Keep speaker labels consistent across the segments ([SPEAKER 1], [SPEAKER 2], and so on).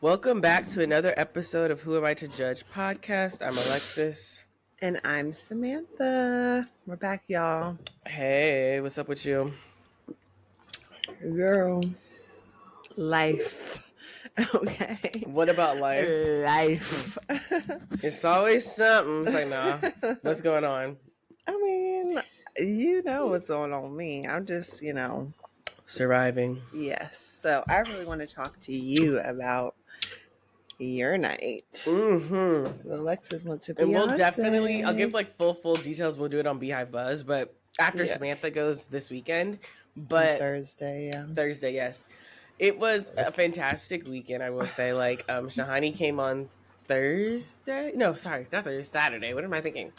[SPEAKER 1] Welcome back to another episode of Who Am I to Judge podcast. I'm Alexis.
[SPEAKER 2] And I'm Samantha. We're back, y'all.
[SPEAKER 1] Hey, what's up with you?
[SPEAKER 2] Girl, life. Okay.
[SPEAKER 1] What about life?
[SPEAKER 2] Life.
[SPEAKER 1] It's always something. It's like, nah, what's going on?
[SPEAKER 2] I mean, you know what's going on with me. I'm just,
[SPEAKER 1] Surviving.
[SPEAKER 2] yes. So I really want to talk to you about your night.
[SPEAKER 1] Mm-hmm.
[SPEAKER 2] Alexis went to Beyonce.
[SPEAKER 1] And we'll definitely, I'll give like full details. We'll do it on Beehive Buzz, but after
[SPEAKER 2] Yes.
[SPEAKER 1] Samantha goes this weekend. But
[SPEAKER 2] Thursday, yeah.
[SPEAKER 1] Thursday, yes. It was a fantastic weekend, I will say. Like, Shahani came on Thursday. No, sorry, not Thursday, Saturday. What am I thinking?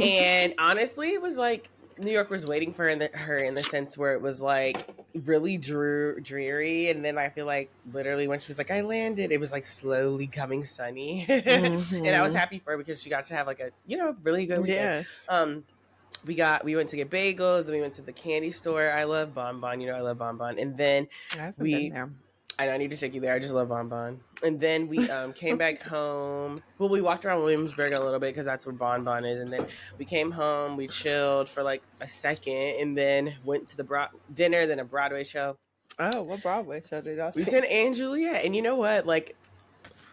[SPEAKER 1] And honestly, it was like New York was waiting for her in the sense where it was like really dreary. And then I feel like literally when she was like, I landed, it was like slowly coming sunny.
[SPEAKER 2] Mm-hmm.
[SPEAKER 1] And I was happy for her because she got to have like a, really good weekend.
[SPEAKER 2] Yes.
[SPEAKER 1] We went to get bagels, then we went to the candy store. I love Bonbon, I love Bonbon. And then
[SPEAKER 2] I haven't been there.
[SPEAKER 1] I need to take you there. I just love Bonbon. And then we came back home. Well, we walked around Williamsburg a little bit because that's where Bonbon is. And then we came home. We chilled for like a second, and then went to the dinner, then a Broadway show.
[SPEAKER 2] Oh, what Broadway show did y'all see?
[SPEAKER 1] We said Anne Juliet, and you know what? Like,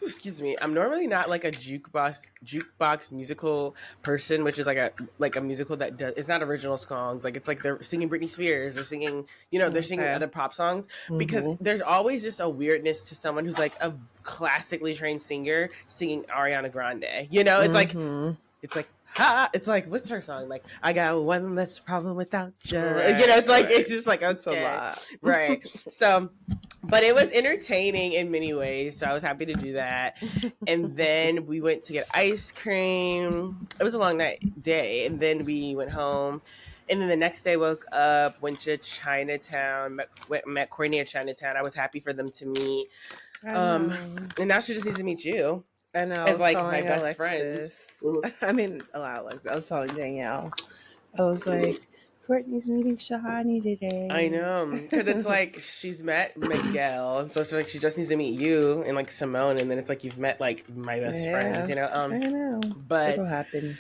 [SPEAKER 1] excuse me, I'm normally not like a jukebox musical person, which is like a musical that does, it's not original songs. Like, it's like they're singing Britney Spears, they're singing, they're singing other pop songs, because there's always just a weirdness to someone who's like a classically trained singer singing Ariana Grande. It's like it's like, what's her song? Like, I got one less problem without you.
[SPEAKER 2] Right,
[SPEAKER 1] it's like, it's just like, okay.
[SPEAKER 2] It's a lot.
[SPEAKER 1] Right. So, but it was entertaining in many ways. So I was happy to do that. And then we went to get ice cream. It was a long day. And then we went home. And then the next day, woke up, went to Chinatown, met Courtney at Chinatown. I was happy for them to meet. And now she just needs to meet you.
[SPEAKER 2] I know.
[SPEAKER 1] As like my best friend.
[SPEAKER 2] I mean, a lot of Alexis. I was telling Danielle. I was like, Courtney's meeting Shahani today.
[SPEAKER 1] I know, because it's like she's met Miguel, and so it's like she just needs to meet you and like Simone, and then it's like you've met like my best friends,
[SPEAKER 2] I know,
[SPEAKER 1] but
[SPEAKER 2] it'll happen.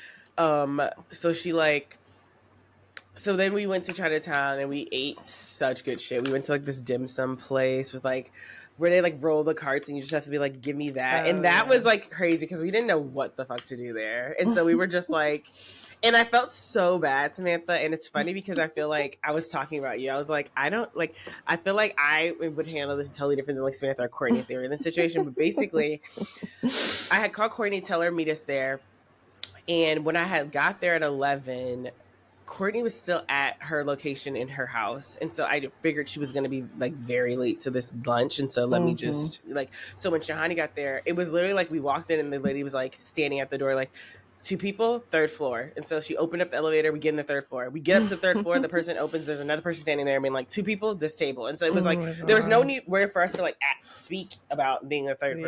[SPEAKER 1] So then we went to Chinatown and we ate such good shit. We went to like this dim sum place with like where they like roll the carts and you just have to be like, give me that. And that was like crazy because we didn't know what the fuck to do there. And so we were just like, and I felt so bad, Samantha. And it's funny because I feel like I was talking about you. I was like, I feel like I would handle this totally different than like Samantha or Courtney if they were in this situation. But basically, I had called Courtney, tell her meet us there. And when I had got there at 11, Courtney was still at her location in her house. And so I figured she was going to be like very late to this lunch. And so let me just like, so when Shahani got there, it was literally like we walked in and the lady was like standing at the door, like 2 people, 3rd floor. And so she opened up the elevator. We get in the 3rd floor. We get up to the 3rd floor. The person opens. There's another person standing there. I mean, like 2 people, this table. And so it was like, there was no need for us to like speak about being a 3rd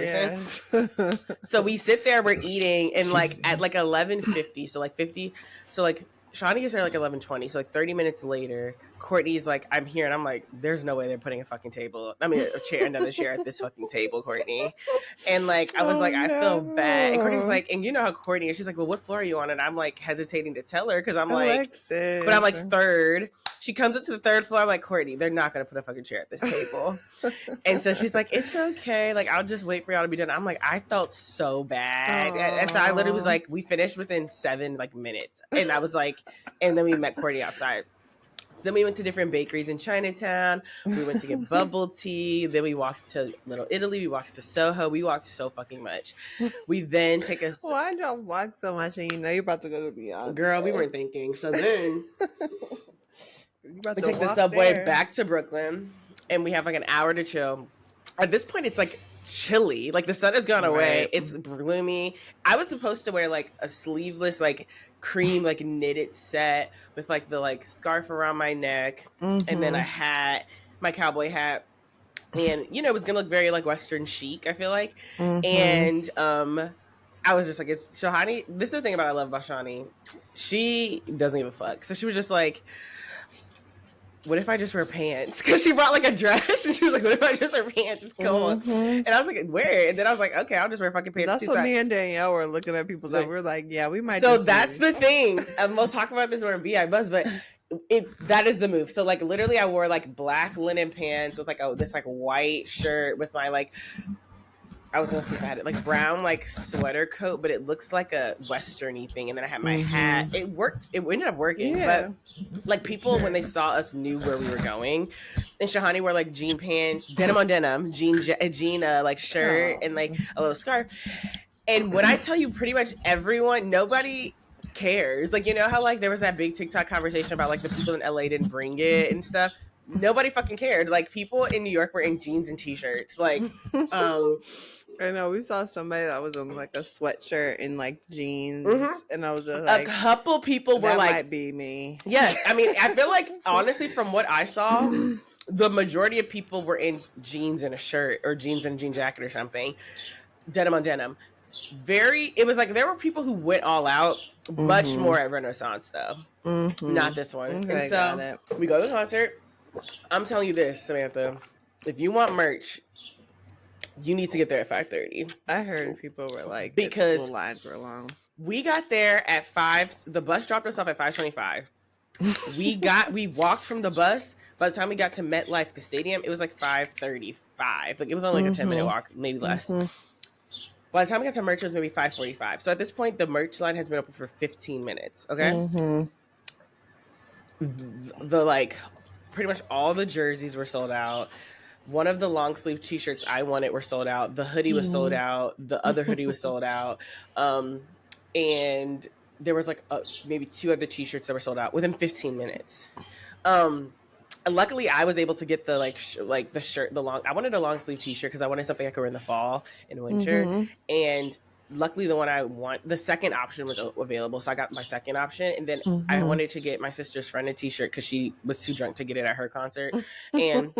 [SPEAKER 1] person. So we sit there, we're eating, and like at like 11:50. So like 50. So like Shani gets there like 11:20, so like 30 minutes later, Courtney's like, I'm here, and I'm like, there's no way they're putting another chair at this fucking table, Courtney. And like, I was I feel bad. And Courtney's like, and you know how Courtney is, she's like, well, what floor are you on? And I'm like hesitating to tell her because I'm
[SPEAKER 2] Alexis.
[SPEAKER 1] like, but I'm like 3rd. She comes up to the 3rd floor. I'm like, Courtney, they're not gonna put a fucking chair at this table. And so she's like, it's okay. Like, I'll just wait for y'all to be done. I'm like, I felt so bad. And so I literally was like, we finished within 7 minutes. And I was like, and then we met Courtney outside. Then we went to different bakeries in Chinatown. We went to get bubble tea. Then we walked to Little Italy. We walked to Soho. We walked so fucking much. We then take us.
[SPEAKER 2] Why don't walk so much and you know you're about to go to Beyonce?
[SPEAKER 1] Girl, we weren't thinking. So then
[SPEAKER 2] we
[SPEAKER 1] take the subway back to Brooklyn, and we have like an hour to chill. At this point, it's like chilly. Like the sun has gone away. It's gloomy. I was supposed to wear like a sleeveless like cream like knitted set with like the like scarf around my neck and then a hat, my cowboy hat, and it was gonna look very like Western chic, I feel like. And I was just like, it's Shahani. This is the thing I love about Shani. She doesn't give a fuck. So she was just like, what if I just wear pants? Because she brought like a dress and she was like, what if I just wear pants? It's cold. And I was like, wear it. And then I was like, okay, I'll just wear fucking pants.
[SPEAKER 2] That's what me and Danielle were looking at people. So we're like, yeah, we might.
[SPEAKER 1] So that's the thing. And we'll talk about this when BI Buzz, but that is the move. So like literally I wore like black linen pants with like this like white shirt with my like, I was gonna see if I had it like brown like sweater coat, but it looks like a westerny thing. And then I had my hat. It worked. It ended up working. But like people when they saw us knew where we were going. And Shahani wore like jean pants, denim on denim, jean like shirt and like a little scarf. And when I tell you, pretty much everyone, nobody cares. Like, you know how like there was that big TikTok conversation about like the people in LA didn't bring it and stuff. Nobody fucking cared. Like people in New York were in jeans and t-shirts. Like,
[SPEAKER 2] I know we saw somebody that was in like a sweatshirt and like jeans, and I was just like,
[SPEAKER 1] a couple people were
[SPEAKER 2] that
[SPEAKER 1] like,
[SPEAKER 2] might be me.
[SPEAKER 1] Yes, I mean, I feel like honestly, from what I saw, the majority of people were in jeans and a shirt, or jeans and a jean jacket or something, denim on denim. It was like there were people who went all out, much more at Renaissance though, not this one.
[SPEAKER 2] Okay,
[SPEAKER 1] and so we go to the concert. I'm telling you this, Samantha, if you want merch, you need to get there at 5:30.
[SPEAKER 2] I heard people were like,
[SPEAKER 1] because
[SPEAKER 2] the lines were long.
[SPEAKER 1] We got there at 5. The bus dropped us off at 5:25. We walked from the bus. By the time we got to MetLife, the stadium, it was like 5:35. Like it was only like a 10-minute walk, maybe less. By the time we got to merch, it was maybe 5:45. So at this point, the merch line has been open for 15 minutes. Okay. The like, pretty much all the jerseys were sold out. One of the long sleeve t-shirts I wanted were sold out. The hoodie was sold out. The other hoodie was sold out. And there was like maybe 2 other t-shirts that were sold out within 15 minutes. And luckily I was able to get the the shirt, I wanted a long sleeve t-shirt because I wanted something I could wear in the fall and winter. And luckily the second option was available. So I got my second option. And then I wanted to get my sister's friend a t-shirt because she was too drunk to get it at her concert. And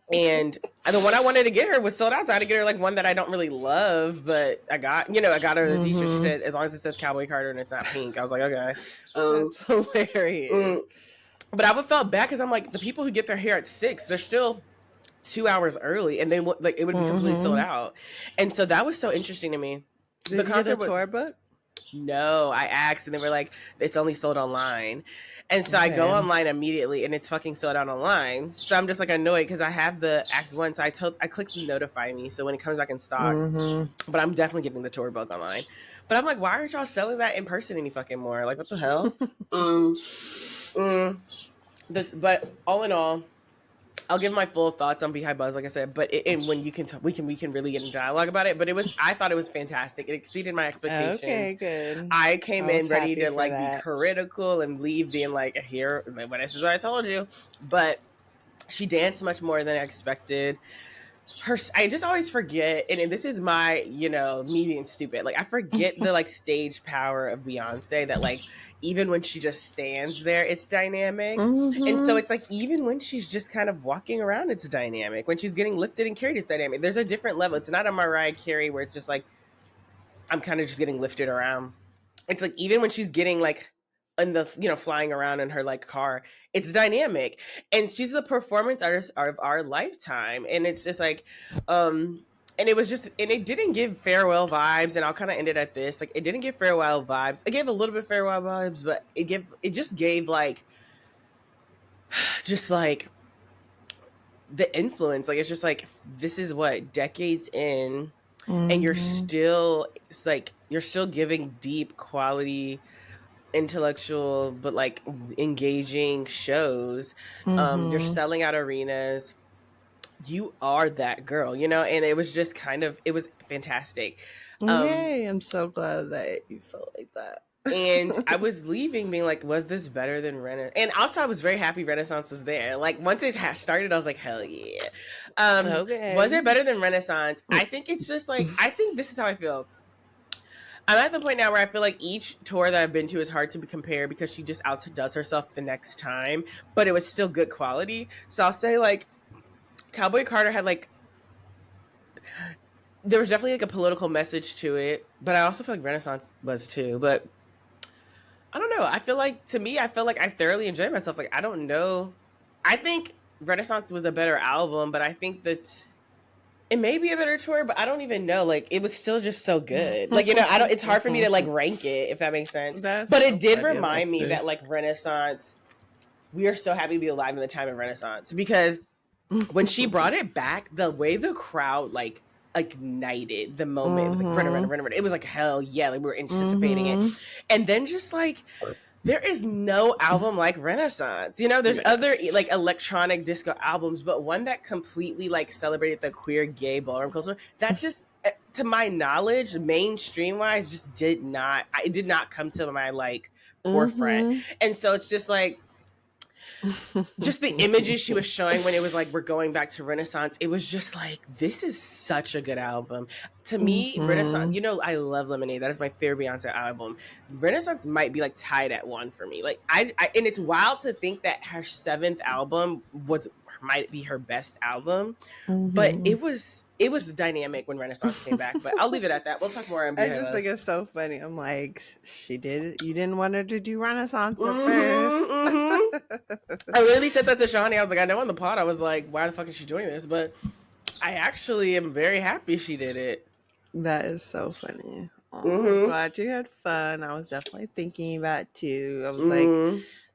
[SPEAKER 1] the one I wanted to get her was sold out. So I had to get her like one that I don't really love, but I got her the t-shirt. She said, as long as it says Cowboy Carter and it's not pink. I was like, okay.
[SPEAKER 2] That's hilarious.
[SPEAKER 1] But I would felt bad because I'm like, the people who get their hair at 6, they're still 2 hours early and they like it would be completely sold out. And so that was so interesting to me.
[SPEAKER 2] Did you get a tour book?
[SPEAKER 1] No, I asked and they were like, it's only sold online. And so I go online immediately and it's fucking sold out online. So I'm just like annoyed because I have the Act 1. So I clicked notify me. So when it comes back in stock, but I'm definitely getting the tour book online. But I'm like, why aren't y'all selling that in person any fucking more? Like, what the hell? But all in all, I'll give my full thoughts on Beehive Buzz, like I said. But when we can really get in dialogue about it. But I thought it was fantastic. It exceeded my expectations.
[SPEAKER 2] Okay, good.
[SPEAKER 1] I came in ready to like be critical and leave being like, here, this is what I told you. But she danced much more than I expected. I just always forget, and this is my, me being stupid. Like I forget the like stage power of Beyonce, that like even when she just stands there, it's dynamic. And so it's like even when she's just kind of walking around, it's dynamic. When she's getting lifted and carried, it's dynamic. There's a different level. It's not a Mariah Carey where it's just like I'm kind of just getting lifted around. It's like even when she's getting like in the flying around in her like car, it's dynamic. And she's the performance artist of our lifetime. And it's just like and it didn't give farewell vibes, and I'll kind of end it at this. Like, it didn't give farewell vibes. It gave a little bit of farewell vibes, but it just gave like the influence. Like, it's just like, this is what, decades in, and you're still giving deep quality, intellectual, but like engaging shows. You're selling out arenas. You are that girl, and it was just it was fantastic.
[SPEAKER 2] Yay, I'm so glad that you felt like that.
[SPEAKER 1] And I was leaving being like, was this better than Renaissance? And also I was very happy Renaissance was there. Like once it started, I was like, hell yeah. Okay. Was it better than Renaissance? I think it's just like, I think this is how I feel. I'm at the point now where I feel like each tour that I've been to is hard to compare because she just outdoes herself the next time, but it was still good quality. So I'll say like, Cowboy Carter had like, there was definitely like a political message to it, but I also feel like Renaissance was too. But I don't know. I feel like, to me, I feel like I thoroughly enjoyed myself. Like, I don't know I think Renaissance was a better album, but I think that it may be a better tour, but I don't even know. Like, it was still just so good. Like, I don't, it's hard for me to like rank it, if that makes sense.
[SPEAKER 2] That's
[SPEAKER 1] but
[SPEAKER 2] so
[SPEAKER 1] it did
[SPEAKER 2] funny,
[SPEAKER 1] remind me that
[SPEAKER 2] Alexis.
[SPEAKER 1] like Renaissance, we are so happy to be alive in the time of Renaissance, because when she brought it back, the way the crowd like ignited the moment, it was like Renner. It was like, hell yeah, like we were anticipating it. And then just like, there is no album like Renaissance. There's other like electronic disco albums, but one that completely like celebrated the queer gay ballroom culture, that just, to my knowledge, mainstream wise, just did not come to my like forefront. And so it's just like, just the images she was showing when it was like, we're going back to Renaissance, it was just like, this is such a good album. To me, Renaissance, I love Lemonade. That is my favorite Beyonce album. Renaissance might be like tied at 1 for me. Like, I and it's wild to think that her 7th album might be her best album, but it was dynamic when Renaissance came back. But I'll leave it at that. We'll talk more on
[SPEAKER 2] I just think it's so funny. I'm like, she did it. You didn't want her to do Renaissance at first.
[SPEAKER 1] I literally said that to Shawnee. I was like, I know on the pod, I was like, why the fuck is she doing this? But I actually am very happy she did it.
[SPEAKER 2] That is so funny. I'm glad you had fun. I was definitely thinking about it too. I was like,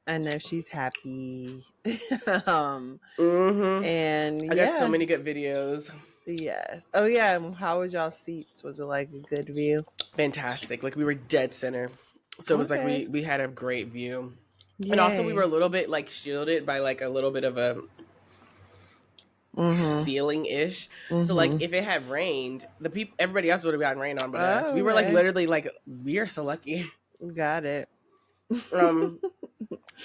[SPEAKER 2] I know she's happy. And
[SPEAKER 1] I got so many good videos.
[SPEAKER 2] Yes. Oh yeah. How was y'all seats? Was it like a good view?
[SPEAKER 1] Fantastic. Like, we were dead center, so it was like we had a great view.
[SPEAKER 2] Yay.
[SPEAKER 1] And also we were a little bit like shielded by like a little bit of a ceiling-ish. So like, if it had rained, everybody else would have gotten rain on but us. We were like literally like, we are so lucky.
[SPEAKER 2] Got it.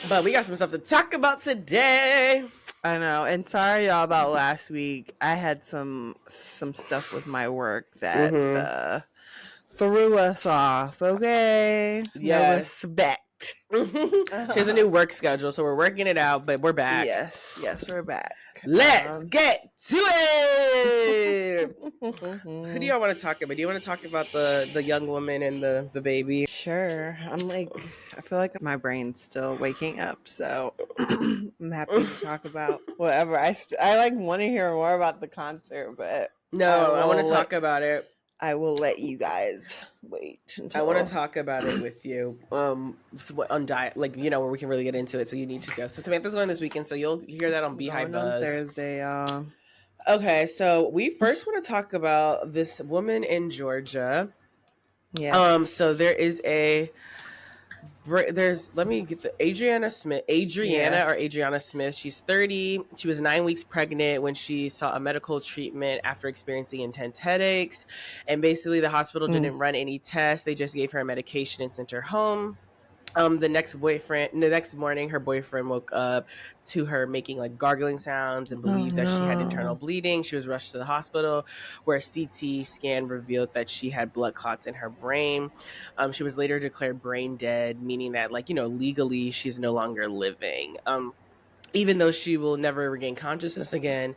[SPEAKER 1] But we got some stuff to talk about today.
[SPEAKER 2] I know, and sorry y'all about last week. I had some stuff with my work that threw us off. Okay, no respect.
[SPEAKER 1] She has a new work schedule, so we're working it out, but we're back.
[SPEAKER 2] Yes, we're back.
[SPEAKER 1] Let's get to it. Who do y'all want to talk about? Do you want to talk about the young woman and the baby?
[SPEAKER 2] Sure. I'm like, I feel like my brain's still waking up, so I'm happy to talk about whatever. I like want to hear more about the concert, but
[SPEAKER 1] I want to talk about it.
[SPEAKER 2] I will let you guys wait until
[SPEAKER 1] I want to talk about it with you. On diet, like, where we can really get into it. So you need to go. So Samantha's going this weekend, so you'll hear that on Beehive Buzz
[SPEAKER 2] on Thursday, y'all.
[SPEAKER 1] Okay, so we first want to talk about this woman in Georgia.
[SPEAKER 2] Yes.
[SPEAKER 1] So let me get the Adriana Smith. She's 30. She was 9 weeks pregnant when she sought a medical treatment after experiencing intense headaches. And basically the hospital didn't run any tests. They just gave her a medication and sent her home. The next morning, her boyfriend woke up to her making like gargling sounds and believed that she had internal bleeding. She was rushed to the hospital, where a CT scan revealed that she had blood clots in her brain. She was later declared brain dead, meaning that legally she's no longer living. Even though she will never regain consciousness again,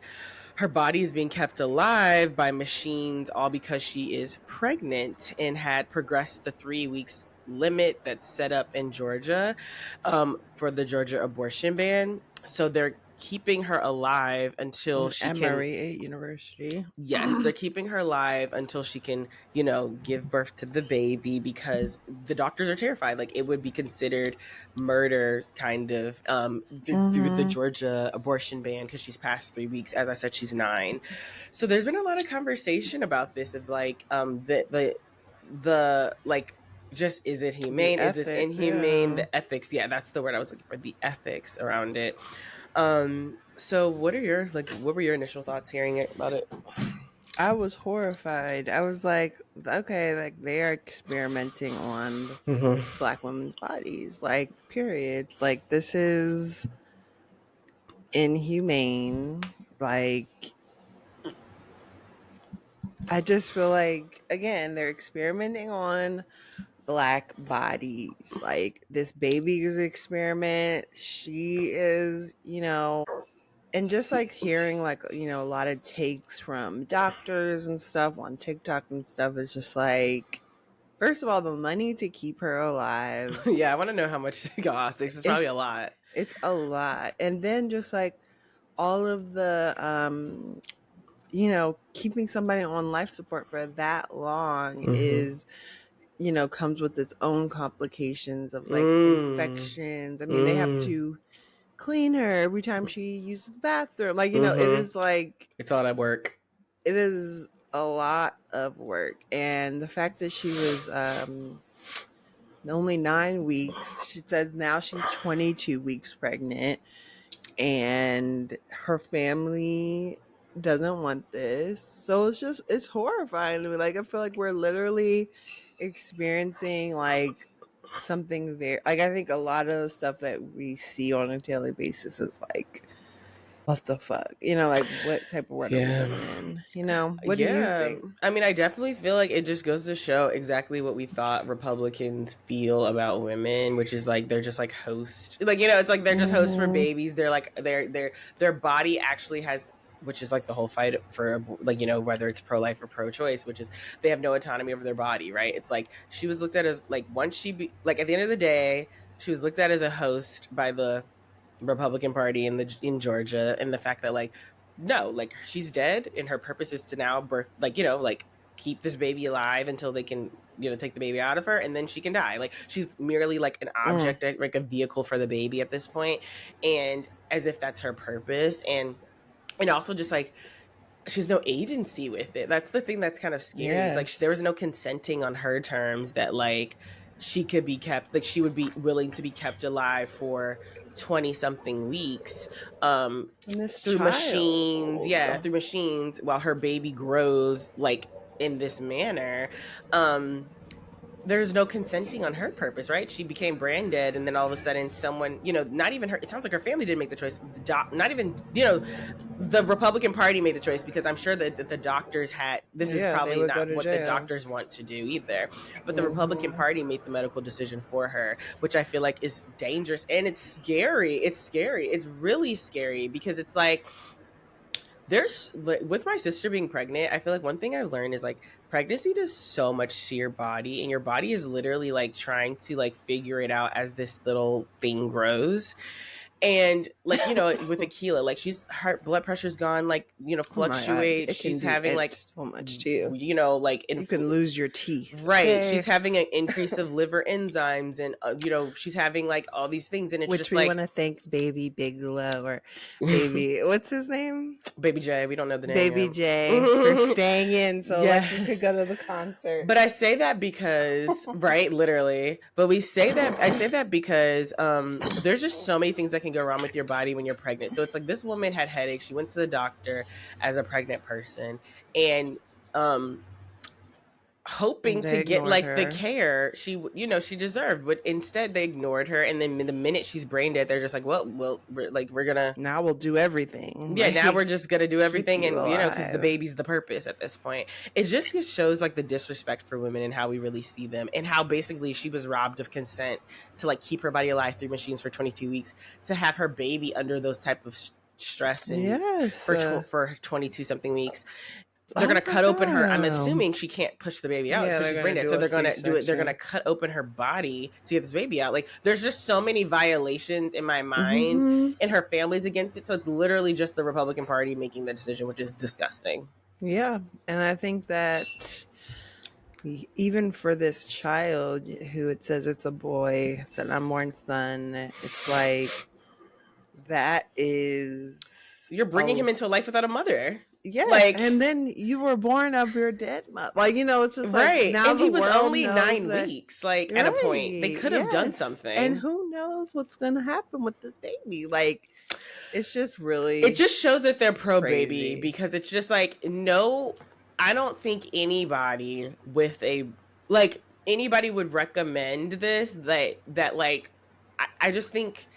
[SPEAKER 1] her body is being kept alive by machines, all because she is pregnant and had progressed the 3 weeks limit that's set up in Georgia for the Georgia abortion ban. So they're keeping her alive until she can.
[SPEAKER 2] Emory University.
[SPEAKER 1] Yes, they're keeping her alive until she can, give birth to the baby, because the doctors are terrified. Like, it would be considered murder, kind of, through the Georgia abortion ban, because she's past 3 weeks. As I said, she's 9. So there's been a lot of conversation about this, of like the like, just, is it humane? Is this inhumane? Yeah. The ethics. Yeah, that's the word I was looking for. The ethics around it. So what were your initial thoughts hearing about it?
[SPEAKER 2] I was horrified. I was like, okay, like, they are experimenting on Black women's bodies, like, period. Like, this is inhumane. Like, I just feel like, again, they're experimenting on Black bodies. Like, this baby is an experiment. She is, and just like hearing like, a lot of takes from doctors and stuff on TikTok and stuff, is just like, first of all, the money to keep her alive.
[SPEAKER 1] Yeah, I want to know how much it costs. It's probably a lot.
[SPEAKER 2] It's a lot. And then just like all of the keeping somebody on life support for that long is, comes with its own complications of like infections. I mean, they have to clean her every time she uses the bathroom. Like, it is like,
[SPEAKER 1] it's all that work.
[SPEAKER 2] it is a lot of work. And the fact that she was only 9 weeks, she says now she's 22 weeks pregnant, and her family doesn't want this. So it's horrifying to me. Like, I feel like we're literally experiencing like something very, like, I think a lot of the stuff that we see on a daily basis is like, what the fuck? Like, what type of world are we living in? What do you think?
[SPEAKER 1] I mean, I definitely feel like it just goes to show exactly what we thought Republicans feel about women, which is like they're just like hosts. Like, it's like they're just hosts for babies. They're like their body actually has, which is like the whole fight for, like, whether it's pro-life or pro-choice, which is they have no autonomy over their body, right? It's like she was looked at as like, once like at the end of the day, she was looked at as a host by the Republican Party in Georgia, and the fact that like, no, like, she's dead and her purpose is to now birth, like, like, keep this baby alive until they can, take the baby out of her, and then she can die. Like, she's merely like an object, like a vehicle for the baby at this point, and as if that's her purpose. And also just like, she has no agency with it. That's the thing that's kind of scary. Yes. It's like there was no consenting on her terms that like she could be kept, like she would be willing to be kept alive for 20 something weeks through machines. Yeah, through machines while her baby grows like in this manner. There's no consenting on her purpose, right? She became brain dead, and then all of a sudden someone, not even her, it sounds like her family didn't make the choice. Not even, the Republican Party made the choice, because I'm sure that the doctors had, this is probably not what the doctors want to do either. But the Republican Party made the medical decision for her, which I feel like is dangerous, and it's scary. It's scary. It's really scary, because it's like, with my sister being pregnant, I feel like one thing I've learned is like pregnancy does so much to your body, and your body is literally like trying to like figure it out as this little thing grows. And like, with Akila, like her blood pressure's gone, like, fluctuate. She's having like
[SPEAKER 2] so much too.
[SPEAKER 1] Like
[SPEAKER 2] you can lose your teeth.
[SPEAKER 1] Right. Okay. She's having an increase of liver enzymes, and she's having like all these things, and it's
[SPEAKER 2] which
[SPEAKER 1] just
[SPEAKER 2] we
[SPEAKER 1] like,
[SPEAKER 2] want to thank Baby Bigelow, or Baby what's his name?
[SPEAKER 1] Baby J. We don't know the name.
[SPEAKER 2] Baby J for staying in so Alexis could go to the concert.
[SPEAKER 1] But I say that because right, literally. But I say that because there's just so many things that can go wrong with your body when you're pregnant. So it's like, this woman had headaches. She went to the doctor as a pregnant person, and hoping to get like the care she deserved, but instead they ignored her. And then the minute she's brain dead, they're just like, well, we're gonna,
[SPEAKER 2] now we'll do everything.
[SPEAKER 1] Yeah, now we're just gonna do everything, and because the baby's the purpose at this point. It just shows like the disrespect for women and how we really see them, and how basically she was robbed of consent to like keep her body alive through machines for 22 weeks, to have her baby under those type of stress and for 22 something weeks. They're gonna cut open her. I'm assuming she can't push the baby out because she's brain dead. So they're gonna do it. They're gonna cut open her body to get this baby out. Like, there's just so many violations in my mind, and her family's against it. So it's literally just the Republican Party making the decision, which is disgusting.
[SPEAKER 2] Yeah, and I think that even for this child, who it says it's a boy, it's an unborn son, it's like, that is,
[SPEAKER 1] you're bringing him into a life without a mother.
[SPEAKER 2] Yeah, like, and then you were born of your dead mother. Like, it's just like, right. Now, and he was only 9 weeks. Like, at a point, they could have done something. And who knows what's going to happen with this baby? Like, it's just really,
[SPEAKER 1] it just shows that they're pro baby, because it's just like, no, I don't think anybody with anybody would recommend this. That like, I just think,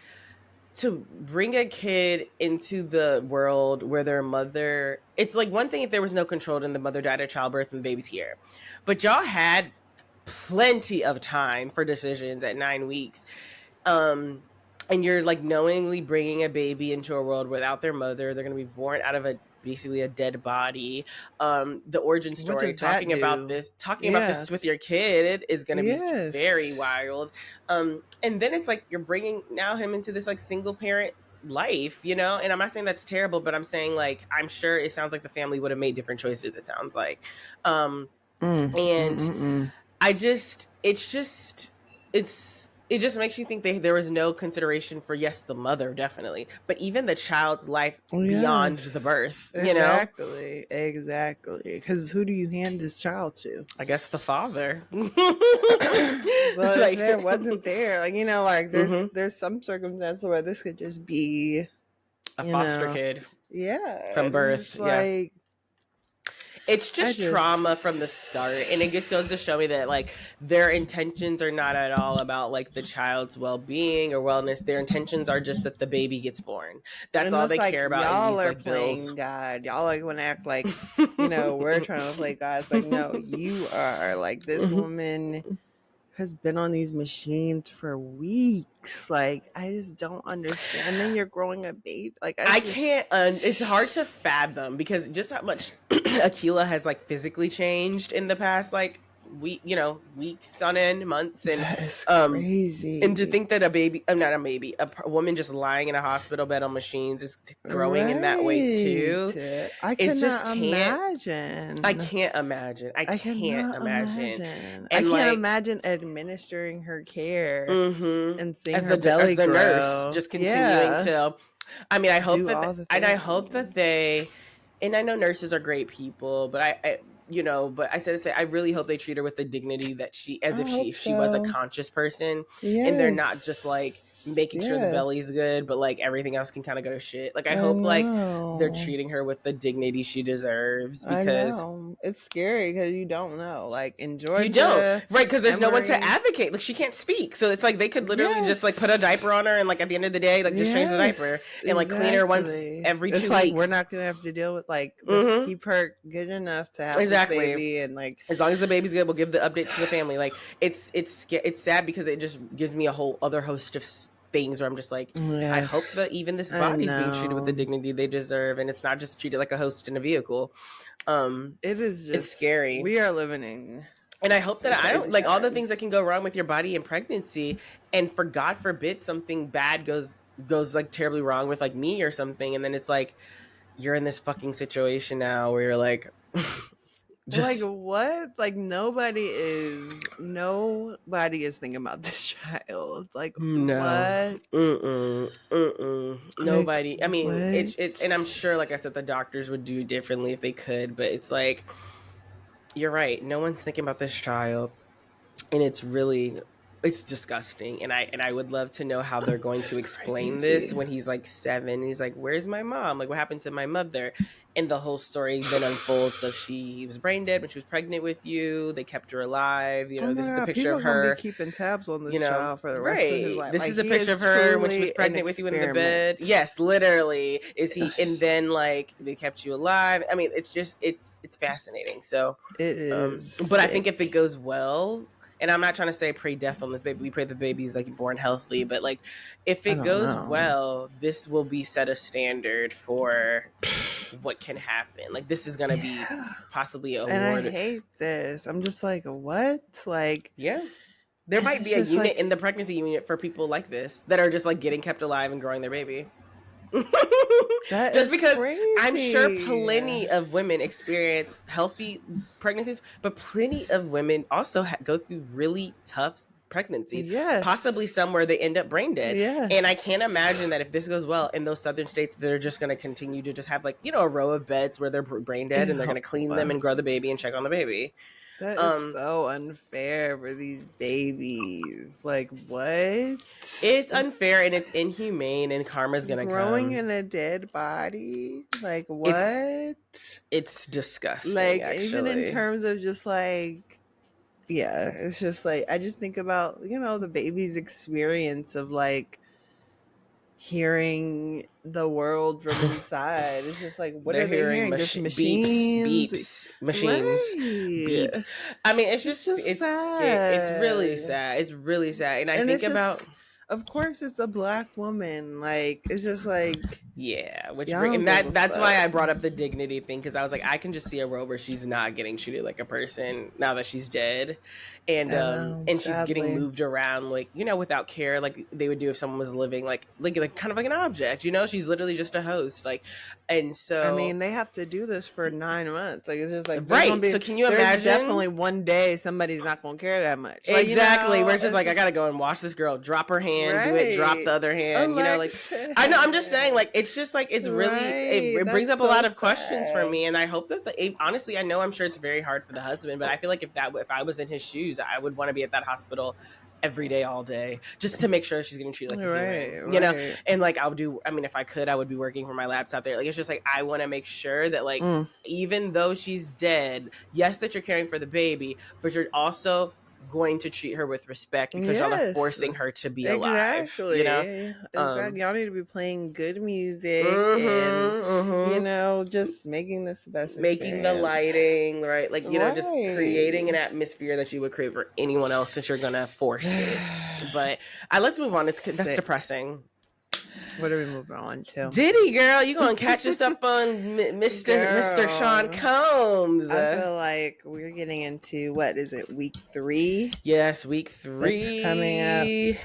[SPEAKER 1] to bring a kid into the world where their mother, it's like one thing if there was no control and the mother died at childbirth and the baby's here, but y'all had plenty of time for decisions at 9 weeks. And you're like knowingly bringing a baby into a world without their mother. They're going to be born out of a basically a dead body. The origin
[SPEAKER 2] What
[SPEAKER 1] story,
[SPEAKER 2] does that do?
[SPEAKER 1] talking about this with
[SPEAKER 2] Yes.
[SPEAKER 1] your kid is going to be
[SPEAKER 2] Yes.
[SPEAKER 1] very wild. And then it's like you're bringing now him into this like single parent life, you know. And I'm not saying that's terrible, but I'm saying like I'm sure it sounds like the family would have made different choices. It sounds like, and I just, it just makes you think there was no consideration for, yes, the mother, definitely, but even the child's life beyond the birth, you know?
[SPEAKER 2] Exactly. Because who do you hand this child to?
[SPEAKER 1] I guess the father.
[SPEAKER 2] Well, like, if there wasn't there, like, you know, like there's some circumstance where this could just be
[SPEAKER 1] a foster kid.
[SPEAKER 2] Yeah.
[SPEAKER 1] From birth. Yeah.
[SPEAKER 2] Like,
[SPEAKER 1] it's just trauma from the start, and it just goes to show me that like their intentions are not at all about like the child's well-being or wellness. Their intentions are just that the baby gets born. That's all they care about.
[SPEAKER 2] Y'all
[SPEAKER 1] in these,
[SPEAKER 2] are
[SPEAKER 1] like,
[SPEAKER 2] playing
[SPEAKER 1] bills.
[SPEAKER 2] God. Y'all like want to act like, you know, we're trying to play God. It's like, no, you are. Like, this woman has been on these machines for weeks. Like, I just don't understand. And then you're growing a baby. Like, I
[SPEAKER 1] can't. It's hard to fathom because just how much Akila has like physically changed in the past like weeks on end, months, and
[SPEAKER 2] that is crazy.
[SPEAKER 1] And to think that a woman just lying in a hospital bed on machines is growing in that way too.
[SPEAKER 2] I cannot imagine.
[SPEAKER 1] I can't imagine. I can't imagine.
[SPEAKER 2] And I can't imagine administering her care and seeing her belly grow.
[SPEAKER 1] Nurse just continuing to. I mean, I hope that they. And I know nurses are great people, but I I really hope they treat her with the dignity that she was a conscious person, and they're not just like making sure the belly's good, but like everything else can kind of go to shit. Like I hope like they're treating her with the dignity she deserves, because
[SPEAKER 2] it's scary because you don't know. Like in Georgia,
[SPEAKER 1] you don't, right? Because there's no one to advocate. Like she can't speak, so it's like they could literally just like put a diaper on her, and like at the end of the day, like just change the diaper and like clean her once every 2 weeks.
[SPEAKER 2] Like we're not gonna have to deal with like let's keep her good enough to have this baby, and like
[SPEAKER 1] as long as the baby's good, we'll give the update to the family. Like it's sad because it just gives me a whole other host of things where I'm just like, I hope that even this body's being treated with the dignity they deserve, and it's not just treated like a host in a vehicle.
[SPEAKER 2] It is just
[SPEAKER 1] it's scary.
[SPEAKER 2] We are living in,
[SPEAKER 1] and I hope that I don't like all the things that can go wrong with your body in pregnancy, and for God forbid something bad goes like terribly wrong with like me or something, and then it's like you're in this fucking situation now where you're like
[SPEAKER 2] like what? Like nobody is thinking about this child. Like what?
[SPEAKER 1] Nobody. I mean, it's and I'm sure, like I said, the doctors would do differently if they could, but it's like you're right. No one's thinking about this child, and it's disgusting. And I would love to know how they're going to explain this when he's like 7. He's like, "Where's my mom? Like, what happened to my mother?" And the whole story then unfolds. So she was brain dead when she was pregnant with you. They kept her alive. You know, this is a picture of her.
[SPEAKER 2] Be keeping tabs on this child for the rest of his life.
[SPEAKER 1] This is a picture of her when she was pregnant with you in the bed. Yes, literally. Is he? And then like they kept you alive. I mean, it's just it's fascinating. So
[SPEAKER 2] it is.
[SPEAKER 1] But I think if it goes well. And I'm not trying to say pray death on this baby. We pray the baby's like born healthy, but like if it goes well, this will be set a standard for what can happen. Like this is gonna be possibly a
[SPEAKER 2] and I hate this. I'm just like, what? Like
[SPEAKER 1] there might be a unit in the pregnancy unit for people like this that are just like getting kept alive and growing their baby. Just because crazy. I'm sure plenty of women experience healthy pregnancies, but plenty of women also go through really tough pregnancies. Possibly some where they end up brain dead. And I can't imagine that if this goes well in those southern states, they're just going to continue to just have like, you know, a row of beds where they're brain dead and they're going to clean them and grow the baby and check on the baby.
[SPEAKER 2] That is so unfair for these babies. Like, what?
[SPEAKER 1] It's unfair and it's inhumane, and karma's gonna
[SPEAKER 2] growing in a dead body. Like, what?
[SPEAKER 1] It's disgusting.
[SPEAKER 2] Like,
[SPEAKER 1] actually.
[SPEAKER 2] even in terms of just like, it's just like I just think about, you know, the baby's experience of like hearing the world from inside. It's just like, what are they hearing? Just machines,
[SPEAKER 1] beeps. I mean, it's just it's sad. It's really sad. It's really sad. And I think about
[SPEAKER 2] of course it's a black woman. Like, it's just like,
[SPEAKER 1] Yeah,
[SPEAKER 2] y'all don't
[SPEAKER 1] and
[SPEAKER 2] give a
[SPEAKER 1] that's why
[SPEAKER 2] fuck.
[SPEAKER 1] I brought up the dignity thing, because I was like, I can just see a world where she's not getting treated like a person now that she's dead,
[SPEAKER 2] I know,
[SPEAKER 1] and she's getting
[SPEAKER 2] sadly.
[SPEAKER 1] moved around, like, you know, without care, like they would do if someone was living like kind of like an object, you know. She's literally just a host, like, and
[SPEAKER 2] I
[SPEAKER 1] so
[SPEAKER 2] mean, they have to do this for 9 months. Like, it's just like
[SPEAKER 1] right. So can you
[SPEAKER 2] there's
[SPEAKER 1] imagine?
[SPEAKER 2] definitely one day somebody's not gonna care that much. Like,
[SPEAKER 1] Exactly, where it's just
[SPEAKER 2] it's
[SPEAKER 1] like, I
[SPEAKER 2] just
[SPEAKER 1] gotta go and watch this girl drop her hand, do it, drop
[SPEAKER 2] right.
[SPEAKER 1] the other hand, you know, like,
[SPEAKER 2] Alexis.
[SPEAKER 1] I know, I'm just saying, like, it's just like, it's really,
[SPEAKER 2] Right.
[SPEAKER 1] it brings
[SPEAKER 2] That's
[SPEAKER 1] up a
[SPEAKER 2] so
[SPEAKER 1] lot of questions for
[SPEAKER 2] sad.
[SPEAKER 1] me, and I hope that honestly, I know, I'm sure it's very hard for the husband, but I feel like if I was in his shoes, I would want to be at that hospital every day, all day, just to make sure she's getting treated like a human, you know.
[SPEAKER 2] Right.
[SPEAKER 1] And like, I mean, if I could, I would be working from my laptop there. Like, it's just like, I want to make sure that, like,
[SPEAKER 2] Mm.
[SPEAKER 1] even though she's dead, yes, that you're caring for the baby, but you're also going to treat her with respect, because y'all are
[SPEAKER 2] Yes.
[SPEAKER 1] forcing her to be alive, you know.
[SPEAKER 2] Exactly. Exactly. Y'all need to be playing good music and,
[SPEAKER 1] Mm-hmm.
[SPEAKER 2] just making this the best
[SPEAKER 1] Making the
[SPEAKER 2] experience.
[SPEAKER 1] lighting right, like, you know, just creating an
[SPEAKER 2] Right.
[SPEAKER 1] atmosphere that you would create for anyone else, since you're gonna force it. But let's move on. That's
[SPEAKER 2] Sick.
[SPEAKER 1] depressing.
[SPEAKER 2] What are we moving on to?
[SPEAKER 1] Diddy, girl, you gonna catch us up on Mr. Sean
[SPEAKER 2] Girl,
[SPEAKER 1] Combs?
[SPEAKER 2] I feel like we're getting into, what is it, week 3?
[SPEAKER 1] Yes, week
[SPEAKER 2] That's coming up.
[SPEAKER 1] 3.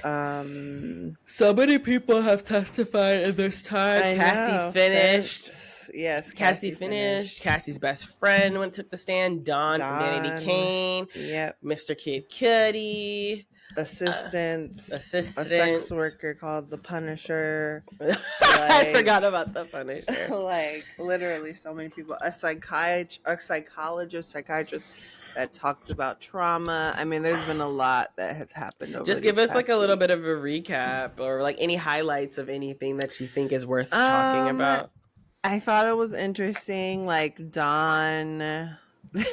[SPEAKER 1] So many people have testified in this time.
[SPEAKER 2] I
[SPEAKER 1] Cassie
[SPEAKER 2] know.
[SPEAKER 1] finished.
[SPEAKER 2] Yes,
[SPEAKER 1] Cassie finished. Cassie's best friend took the stand. Don from Danity
[SPEAKER 2] Don.
[SPEAKER 1] Kane.
[SPEAKER 2] Yep.
[SPEAKER 1] Mr. Kid Cudi.
[SPEAKER 2] Assistants. A
[SPEAKER 1] Assistant.
[SPEAKER 2] sex worker called the Punisher.
[SPEAKER 1] I forgot about the Punisher.
[SPEAKER 2] Like, literally so many people. A psychologist that talks about trauma. I mean, there's been a lot that has happened over.
[SPEAKER 1] Just give us like a little bit of a recap, or like any highlights of anything that you think is worth talking about.
[SPEAKER 2] I thought it was interesting, like Don. So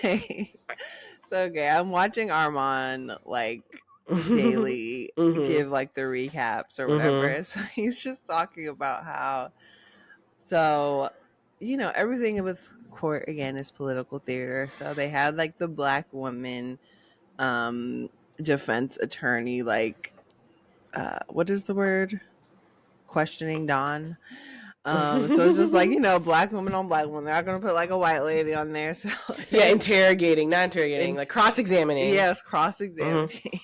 [SPEAKER 2] okay, I'm watching Armand like daily give like the recaps or whatever. So he's just talking about how, so, you know, everything with court again is political theater. So they had like the black woman defense attorney, like what is the word? Questioning Don. So it's just like, you know, black woman on black woman. They're not gonna put like a white lady on there. So
[SPEAKER 1] yeah, like cross-examining.
[SPEAKER 2] Yes, cross-examining.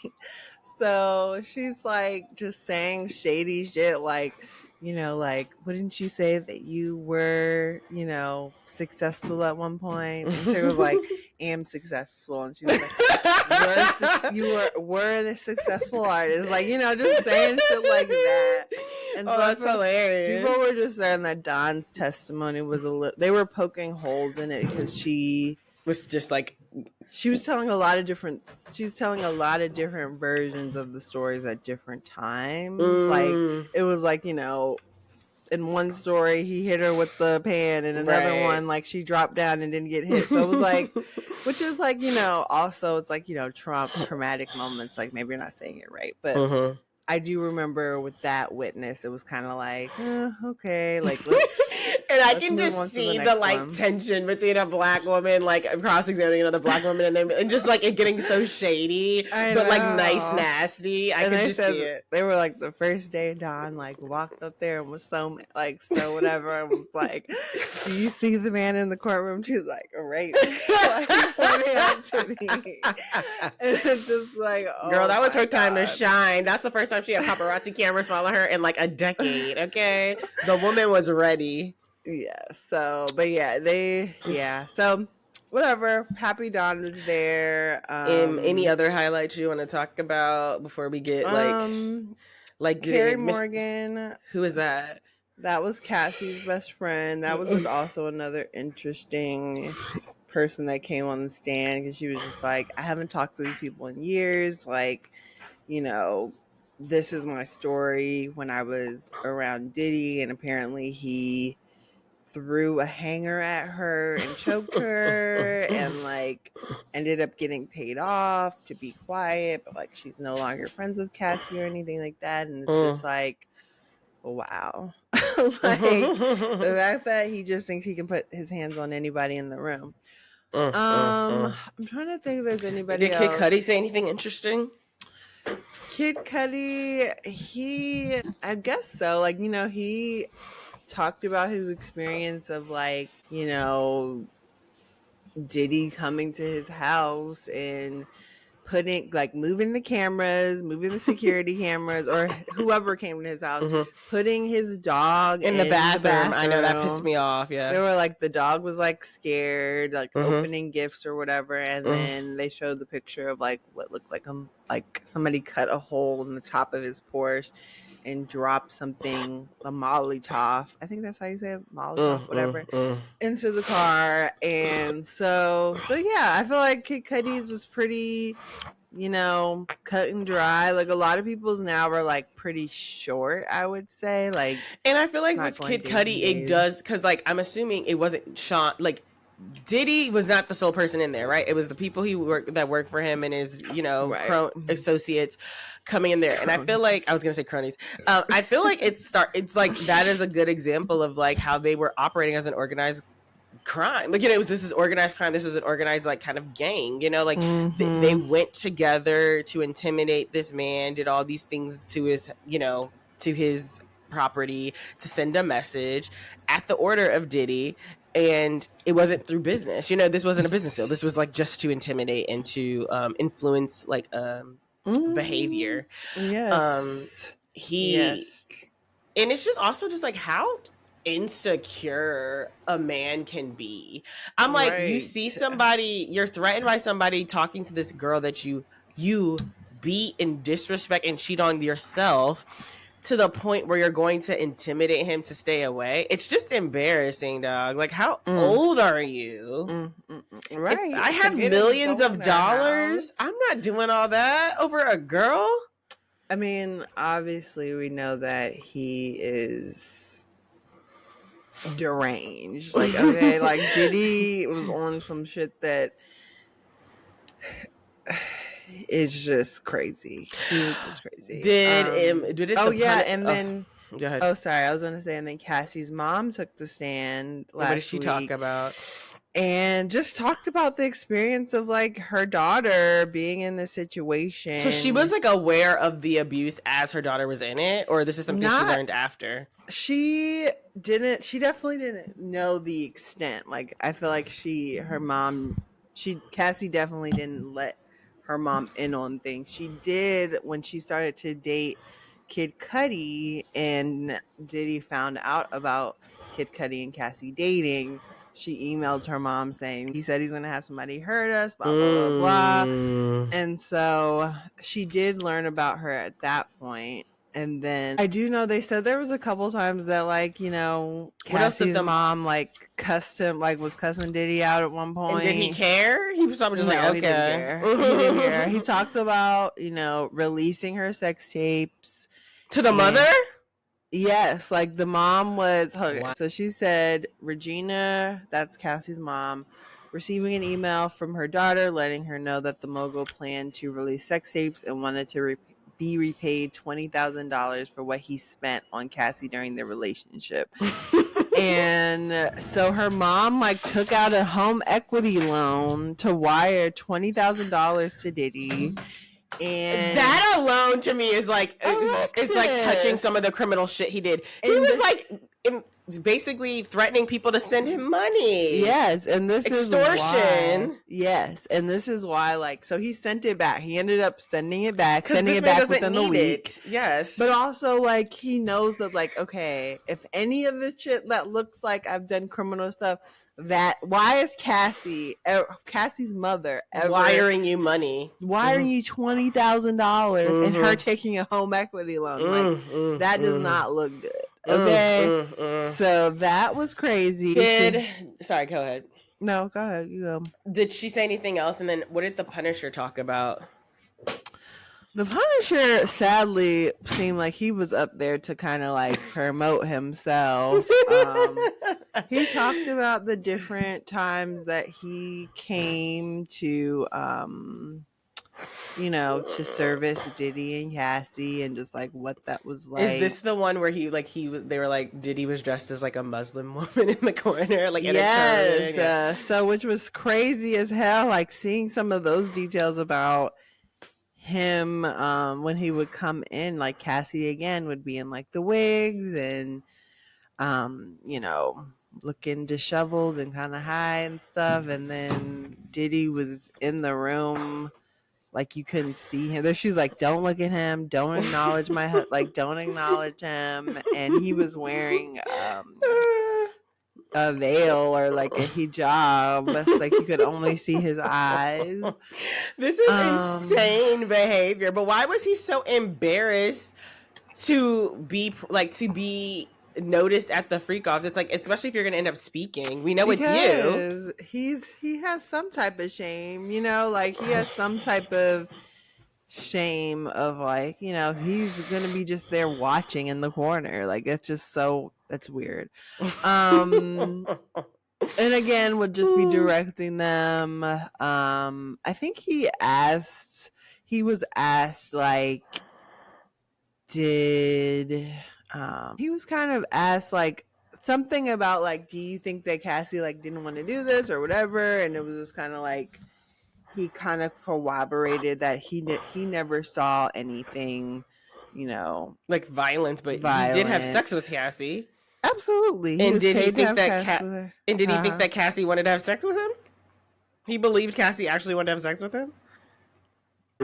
[SPEAKER 2] So she's like just saying shady shit, like, you know, like, wouldn't you say that you were, you know, successful at one point? And she was like, am successful. And she was like, you were a successful artist. Like, you know, just saying shit like that. And so
[SPEAKER 1] that's hilarious.
[SPEAKER 2] People were just saying that Don's testimony was they were poking holes in it, because she
[SPEAKER 1] was just like,
[SPEAKER 2] she was telling a lot of different versions of the stories at different times. Like, it was like, you know, in one story he hit her with the pan, and another one, like, she dropped down and didn't get hit. So it was like, which is like, you know, also it's like, you know, traumatic moments, like, maybe you're not saying it right, but I do remember with that witness, it was kind of like, okay, like, let's
[SPEAKER 1] and I can just see the like tension between a black woman like cross-examining another black woman, and just like it getting so shady, but like nice, nasty. I can just see it.
[SPEAKER 2] They were like, the first day Don like walked up there and was so like, so whatever. I was like, do you see the man in the courtroom? She was like, right. Like, pointing out to me. And it's just like, oh,
[SPEAKER 1] girl, that was her time to shine. That's the first time she had paparazzi cameras follow her in like a decade. Okay, the woman was ready.
[SPEAKER 2] Yeah. So, but yeah, so whatever. Happy Don was there.
[SPEAKER 1] Any other highlights you want to talk about before we get like
[SPEAKER 2] Carrie Morgan?
[SPEAKER 1] Who is that?
[SPEAKER 2] That was Cassie's best friend. That was also another interesting person that came on the stand, because she was just like, I haven't talked to these people in years. Like, you know, this is my story when I was around Diddy, and apparently he threw a hanger at her and choked her, and like ended up getting paid off to be quiet, but like she's no longer friends with Cassie or anything like that. And it's just like, wow. Like, the fact that he just thinks he can put his hands on anybody in the room. I'm trying to think if there's anybody else.
[SPEAKER 1] Did Kid Cudi say anything interesting?
[SPEAKER 2] Kid Cudi, I guess so. Like, he talked about his experience of like, Diddy coming to his house and putting like moving the security cameras, or whoever came to his house, putting his dog
[SPEAKER 1] in the bathroom. I know that pissed me off. Yeah,
[SPEAKER 2] they were like, the dog was like scared, like opening gifts or whatever, and then they showed the picture of like what looked like somebody cut a hole in the top of his Porsche and dropped something, a Molotov, I think that's how you say it, Molotov, whatever, into the car. And so yeah, I feel like Kid Cudi's was pretty, cut and dry. Like, a lot of people's now are like pretty short, I would say. Like,
[SPEAKER 1] and I feel like with Kid Cudi, it does, because like I'm assuming it wasn't Sean, like Diddy was not the sole person in there, right? It was the people that worked for him and his, associates coming in there. And I feel like, I was gonna say cronies. I feel like it's like that is a good example of like how they were operating as an organized crime. Like, this is organized crime. This was an organized like kind of gang. Like they went together to intimidate this man, did all these things to his, to his property, to send a message at the order of Diddy. And it wasn't through business. This wasn't a business deal. This was like just to intimidate and to influence like behavior.
[SPEAKER 2] Yes.
[SPEAKER 1] Yes. And it's just also just like how insecure a man can be. I'm like, you see somebody, you're threatened by somebody talking to this girl that you beat and disrespect and cheat on yourself, to the point where you're going to intimidate him to stay away. It's just embarrassing, dog. Like, how old are you?
[SPEAKER 2] Right.
[SPEAKER 1] If I have millions of dollars, I'm not doing all that over a girl.
[SPEAKER 2] I mean, obviously we know that he is deranged. Like, okay, like Diddy was on some shit that is just crazy. He's just crazy.
[SPEAKER 1] Did it?
[SPEAKER 2] Oh yeah, and then
[SPEAKER 1] go ahead.
[SPEAKER 2] Oh, sorry, I was gonna say, and then Cassie's mom took the stand last week.
[SPEAKER 1] What did she talk about?
[SPEAKER 2] And just talked about the experience of like her daughter being in this situation.
[SPEAKER 1] So she was like aware of the abuse as her daughter was in it, or this is something she learned after?
[SPEAKER 2] She definitely didn't know the extent. Like, I feel like Cassie definitely didn't let her mom in on things. She did when she started to date Kid Cudi, and Diddy found out about Kid Cudi and Cassie dating. She emailed her mom saying he said he's going to have somebody hurt us, blah, blah, blah, blah. And so she did learn about her at that point. And then I do know they said there was a couple times that, like, Cassie's mom, like, cussed him, like, was cussing Diddy out at one point.
[SPEAKER 1] And did he care? He was probably just like, okay.
[SPEAKER 2] He didn't care. He talked about, releasing her sex tapes.
[SPEAKER 1] To the mother?
[SPEAKER 2] Yes, like the mom was. So she said, Regina, that's Cassie's mom, receiving an email from her daughter letting her know that the mogul planned to release sex tapes and wanted to be repaid $20,000 for what he spent on Cassie during their relationship. And so her mom like took out a home equity loan to wire $20,000 to Diddy. And
[SPEAKER 1] that alone to me is like, it's like touching some of the criminal shit he did. He was like basically threatening people to send him money.
[SPEAKER 2] Yes, and this
[SPEAKER 1] extortion.
[SPEAKER 2] Is why, yes, and this is why, like, so he sent it back. He ended up sending it back within the week.
[SPEAKER 1] Yes,
[SPEAKER 2] but also like he knows that, like, okay, if any of the shit that looks like I've done criminal stuff, that why is Cassie's mother
[SPEAKER 1] wiring you money,
[SPEAKER 2] wiring you $20,000 and her taking a home equity loan? That does not look good. Okay, so that was crazy.
[SPEAKER 1] Sorry, go ahead.
[SPEAKER 2] No, go ahead. You go.
[SPEAKER 1] Did she say anything else? And then what did the Punisher talk about?
[SPEAKER 2] The Punisher sadly seemed like he was up there to kind of like promote himself. He talked about the different times that he came to, to service Diddy and Cassie, and just like what that was like.
[SPEAKER 1] Is this the one where they were like Diddy was dressed as like a Muslim woman in the corner, like in a turn?
[SPEAKER 2] So which was crazy as hell. Like seeing some of those details about him when he would come in, like Cassie again would be in like the wigs and you know, looking disheveled and kind of high and stuff, and then Diddy was in the room like you couldn't see him. There she was like, don't look at him, don't acknowledge like don't acknowledge him. And he was wearing a veil or like a hijab, like you could only see his eyes.
[SPEAKER 1] This is insane behavior. But why was he so embarrassed to be noticed at the freak offs? It's like, especially if you're gonna end up speaking, we know
[SPEAKER 2] because
[SPEAKER 1] it's you.
[SPEAKER 2] He has some type of shame, you know, like he has some type of shame of like, you know, he's gonna be just there watching in the corner. Like that's weird. And again would just be directing them. I think he was asked like, he was kind of asked like something about like, do you think that Cassie like didn't want to do this or whatever, and it was just kind of like he kind of corroborated that he never saw anything, you know,
[SPEAKER 1] like violence, but he did have sex with Cassie.
[SPEAKER 2] Absolutely.
[SPEAKER 1] And did he think that Cassie wanted to have sex with him? He believed Cassie actually wanted to have sex with him?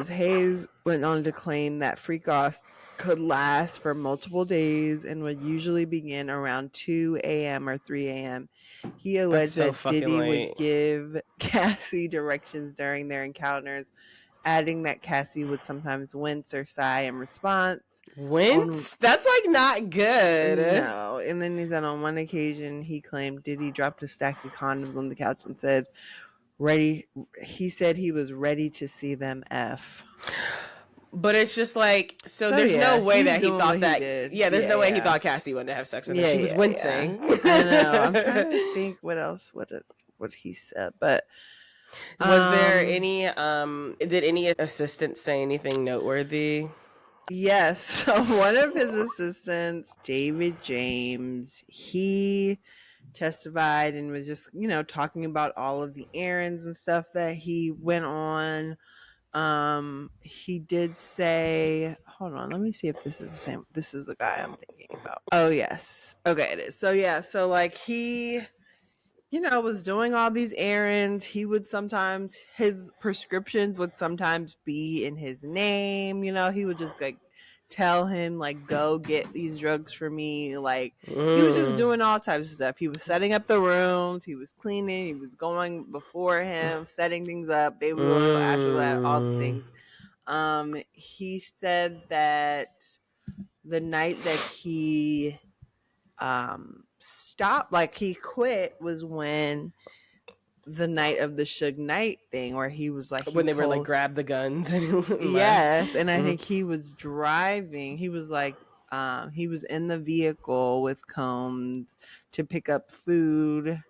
[SPEAKER 2] Hayes went on to claim that freak off could last for multiple days and would usually begin around 2 a.m. or 3 a.m. He alleged that Diddy would give Cassie directions during their encounters, adding that Cassie would sometimes wince or sigh in response.
[SPEAKER 1] Wince? That's like not good.
[SPEAKER 2] No. And then he said on one occasion he claimed Diddy dropped a stack of condoms on the couch and said, he said he was ready to see them F.
[SPEAKER 1] But it's just like, so there's no way that he thought that. There's no way he thought Cassie wanted to have sex with him. She was wincing.
[SPEAKER 2] I know. I'm trying to think what else, what he said. But
[SPEAKER 1] was there any, did any assistants say anything noteworthy?
[SPEAKER 2] Yes. So one of his assistants, David James, he testified and was just, you know, talking about all of the errands and stuff that he went on. He did say, hold on, let me see if this is the same. This is the guy I'm thinking about. Oh, yes. Okay, it is. So, yeah. So, like, he, you know, was doing all these errands. He would sometimes, his prescriptions would sometimes be in his name. You know, he would just, like, tell him, like, go get these drugs for me. Like, he was just doing all types of stuff. He was setting up the rooms. He was cleaning. He was going before him, setting things up, baby oil, after that, all the things. He said that the night that he stopped, like he quit, was when the night of the Suge Knight thing, where he was like,
[SPEAKER 1] when they were like, grab the guns and
[SPEAKER 2] yes, and I think he was driving. He was like, he was in the vehicle with Combs to pick up food.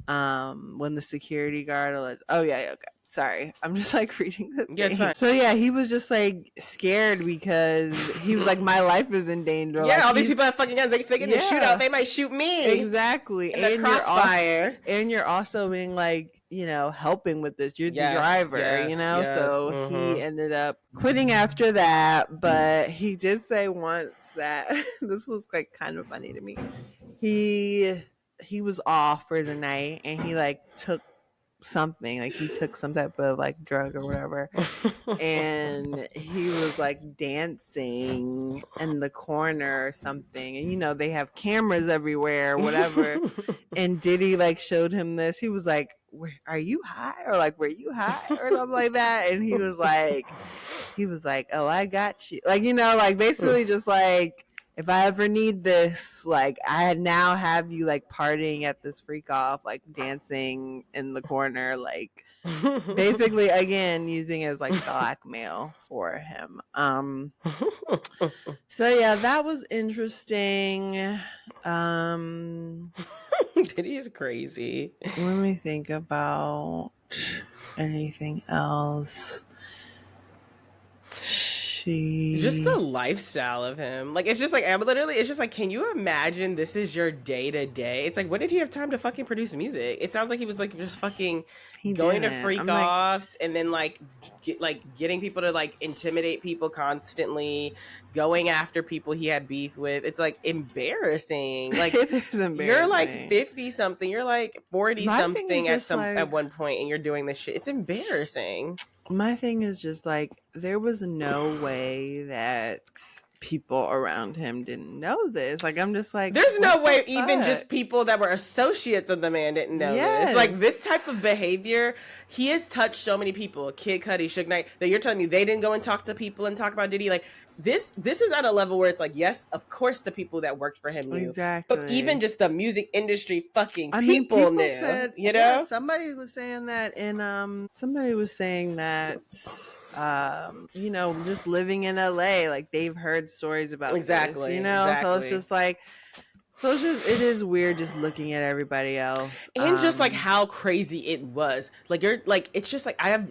[SPEAKER 2] When the security guard alleged, okay, sorry, I'm just like reading the thing.
[SPEAKER 1] It's fine.
[SPEAKER 2] So yeah, he was just like scared because he was like, my life is in danger.
[SPEAKER 1] Yeah,
[SPEAKER 2] like,
[SPEAKER 1] all these people have fucking guns. They get in the shootout, they might shoot me.
[SPEAKER 2] Exactly.
[SPEAKER 1] And the crossfire.
[SPEAKER 2] You're also being like, you know, helping with this. You're the driver, you know. So he ended up quitting after that, but he did say once that this was like kind of funny to me. He was off for the night and he like took something, like he took some type of like drug or whatever, and he was like dancing in the corner or something, and you know they have cameras everywhere, whatever. And Diddy like showed him this. He was like, are you high? Or like, were you high? Or something like that. And he was like, oh, I got you. Like, you know, like basically just like, if I ever need this, like I now have you like partying at this freak off, like dancing in the corner, like basically again using it as like blackmail for him. So yeah, that was interesting.
[SPEAKER 1] Diddy is crazy.
[SPEAKER 2] Let me think about anything else.
[SPEAKER 1] Just the lifestyle of him. Like, it's just like, it's just like, can you imagine this is your day to day? It's like, when did he have time to fucking produce music? It sounds like he was like just fucking going to freak offs and then like getting people to like intimidate people constantly, going after people he had beef with. It's like embarrassing. Like,
[SPEAKER 2] it is embarrassing.
[SPEAKER 1] You're like 50 something, you're like 40 something at one point, and you're doing this shit. It's embarrassing.
[SPEAKER 2] My thing is just like, there was no way that people around him didn't know this. Like, I'm just like,
[SPEAKER 1] there's no way even just people that were associates of the man didn't know this. Like, this type of behavior, he has touched so many people. Kid Cudi, Suge Knight, that you're telling me they didn't go and talk to people and talk about Diddy. Like, this is at a level where it's like, yes, of course the people that worked for him knew.
[SPEAKER 2] Exactly.
[SPEAKER 1] But even just the music industry fucking people knew. Said, you know?
[SPEAKER 2] Yeah, somebody was saying that you know, just living in LA, like they've heard stories about this, you know? So it's just like, it is weird just looking at everybody else.
[SPEAKER 1] And just like how crazy it was. Like, you're like, it's just like, I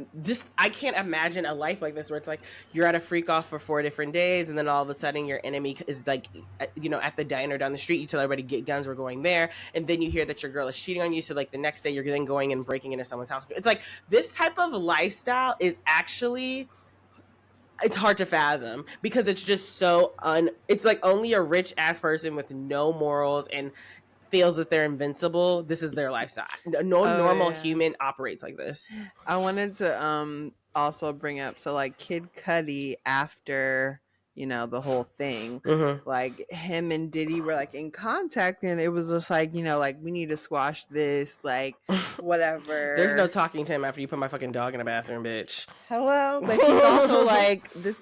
[SPEAKER 1] can't imagine a life like this where it's like, you're at a freak off for 4 different days, and then all of a sudden your enemy is like, you know, at the diner down the street, you tell everybody get guns, we're going there. And then you hear that your girl is cheating on you. So like the next day you're then going and breaking into someone's house. It's like, this type of lifestyle is actually, it's hard to fathom because it's just so it's like only a rich ass person with no morals and feels that they're invincible. This is their lifestyle. No normal human operates like this.
[SPEAKER 2] I wanted to also bring up, so like Kid Cudi, after, you know, the whole thing, like him and Diddy were like in contact, and it was just like, you know, like, we need to squash this, like, whatever.
[SPEAKER 1] There's no talking to him after you put my fucking dog in the bathroom, bitch.
[SPEAKER 2] Hello. But he's also like, this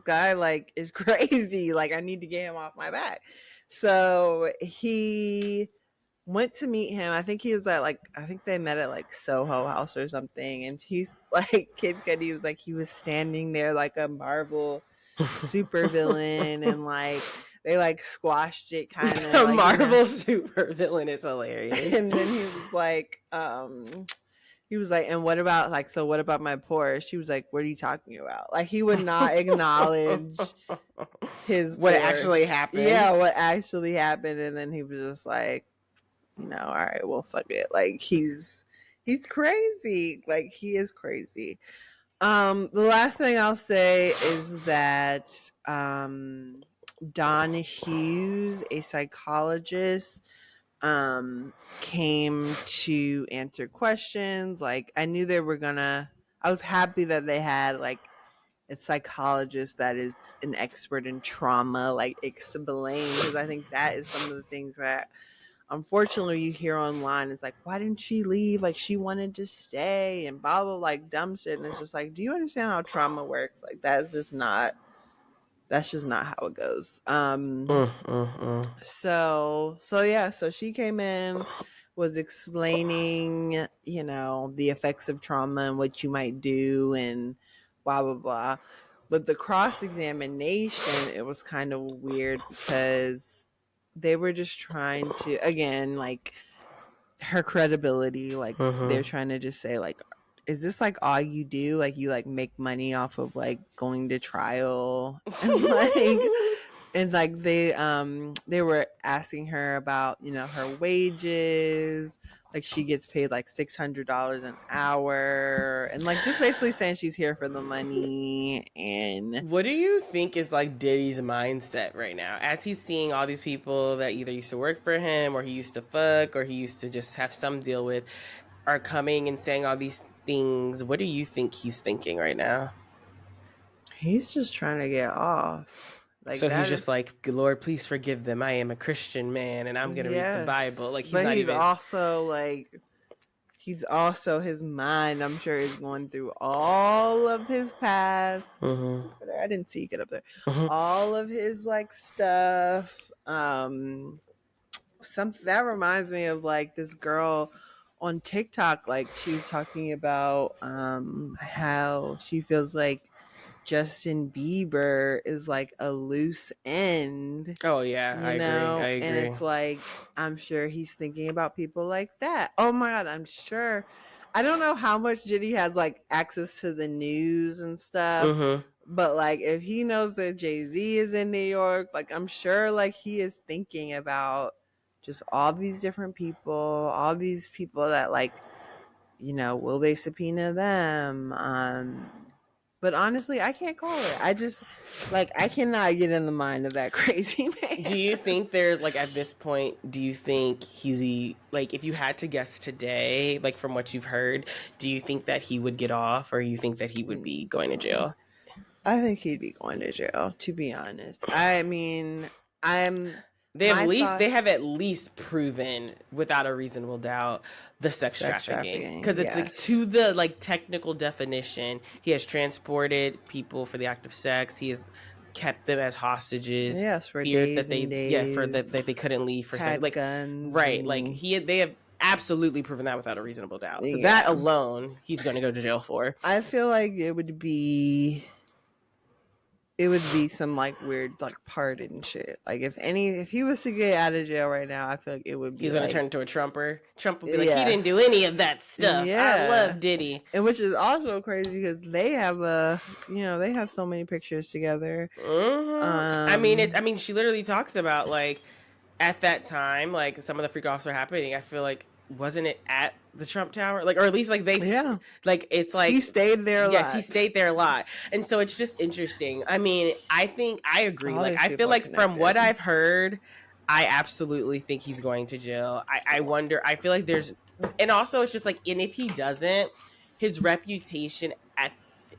[SPEAKER 2] guy like is crazy, like, I need to get him off my back. So he went to meet him. I think he was at like, I think they met at like Soho House or something, and he's like, Kid Cudi was like, he was standing there like a Marvel super villain, and like they like squashed it kind of.
[SPEAKER 1] A like, Marvel super villain is hilarious.
[SPEAKER 2] And then he was like, and what about like, so what about my Porsche? She was like, what are you talking about? Like, he would not acknowledge what
[SPEAKER 1] actually happened.
[SPEAKER 2] Yeah, what actually happened. And then he was just like, you know, all right, well, fuck it. Like, he's crazy. Like, he is crazy. The last thing I'll say is that Don Hughes, a psychologist, came to answer questions. Like, I knew I was happy that they had like a psychologist that is an expert in trauma, like, explain, because I think that is some of the things that unfortunately you hear online. It's like, why didn't she leave? Like, she wanted to stay and blah blah, like dumb shit. And it's just like, do you understand how trauma works? Like, that's just not how it goes. So she came in, was explaining, you know, the effects of trauma and what you might do and blah blah blah. But the cross-examination, it was kind of weird because they were just trying to, again, like, her credibility, like, they're trying to just say, like, is this like all you do? Like, you like make money off of like going to trial? And like they were asking her about, you know, her wages. Like, she gets paid like $600 an hour, and like just basically saying she's here for the money. And
[SPEAKER 1] what do you think is like Diddy's mindset right now, as he's seeing all these people that either used to work for him, or he used to fuck, or he used to just have some deal with, are coming and saying all these things? What do you think he's thinking right now?
[SPEAKER 2] He's just trying to get off.
[SPEAKER 1] Like, so he's just like, Lord, please forgive them. I am a Christian man, and I'm gonna read the Bible. Like, he's
[SPEAKER 2] also like, his mind, I'm sure, is going through all of his past. I didn't see you get up there. All of his like stuff. Something that reminds me of like this girl on TikTok. Like, she's talking about how she feels like Justin Bieber is like a loose end.
[SPEAKER 1] Oh yeah, I agree.
[SPEAKER 2] And it's like, I'm sure he's thinking about people like that. Oh my god, I'm sure. I don't know how much Diddy has like access to the news and stuff, But like, if he knows that Jay-Z is in New York, like, I'm sure like he is thinking about just all these different people, all these people that like, will they subpoena them? But honestly, I can't call it. I just like, I cannot get in the mind of that crazy man.
[SPEAKER 1] Do you think there's like, at this point, do you think he's like, if you had to guess today, like from what you've heard, do you think that he would get off, or you think that he would be going to jail?
[SPEAKER 2] I think he'd be going to jail, to be honest. I mean,
[SPEAKER 1] they have at least proven without a reasonable doubt the sex trafficking, because it's like, to the like technical definition, he has transported people for the act of sex. He has kept them as hostages.
[SPEAKER 2] Yes, for
[SPEAKER 1] feared
[SPEAKER 2] days
[SPEAKER 1] that they
[SPEAKER 2] and days,
[SPEAKER 1] for that they couldn't leave for
[SPEAKER 2] had
[SPEAKER 1] like
[SPEAKER 2] guns,
[SPEAKER 1] right, like they have absolutely proven that without a reasonable doubt. So that alone, he's going to go to jail for.
[SPEAKER 2] I feel like it would be some like weird like pardon shit. Like if he was to get out of jail right now, I feel like it would be,
[SPEAKER 1] he's going to turn into a Trumper. Trump would be like, he didn't do any of that stuff. I love Diddy.
[SPEAKER 2] And which is also crazy because they have they have so many pictures together.
[SPEAKER 1] I mean, she literally talks about like, at that time, like some of the freak offs were happening. I feel like, wasn't it at the Trump Tower? Like, or at least like like it's like
[SPEAKER 2] he stayed there a lot.
[SPEAKER 1] Yes, he stayed there a lot. And so it's just interesting. I mean, I think I agree. Like, I feel like from what I've heard, I absolutely think he's going to jail. I wonder, I feel like there's, and also it's just like, and if he doesn't, his reputation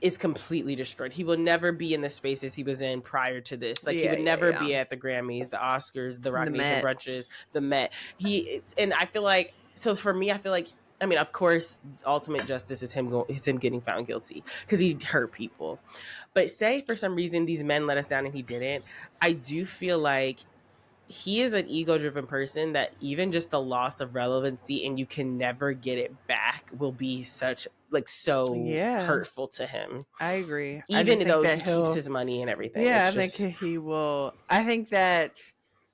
[SPEAKER 1] is completely destroyed. He will never be in the spaces he was in prior to this. Like, he would never be at the Grammys, the Oscars, the Rock Nation brunches, the Met. And I feel like, so for me, I feel like, I mean, of course, ultimate justice is him getting found guilty because he hurt people. But say for some reason these men let us down and he didn't, I do feel like he is an ego-driven person that even just the loss of relevancy and you can never get it back will be such like so hurtful to him.
[SPEAKER 2] I agree.
[SPEAKER 1] Even though he keeps his money and everything.
[SPEAKER 2] Yeah, I think he will. I think that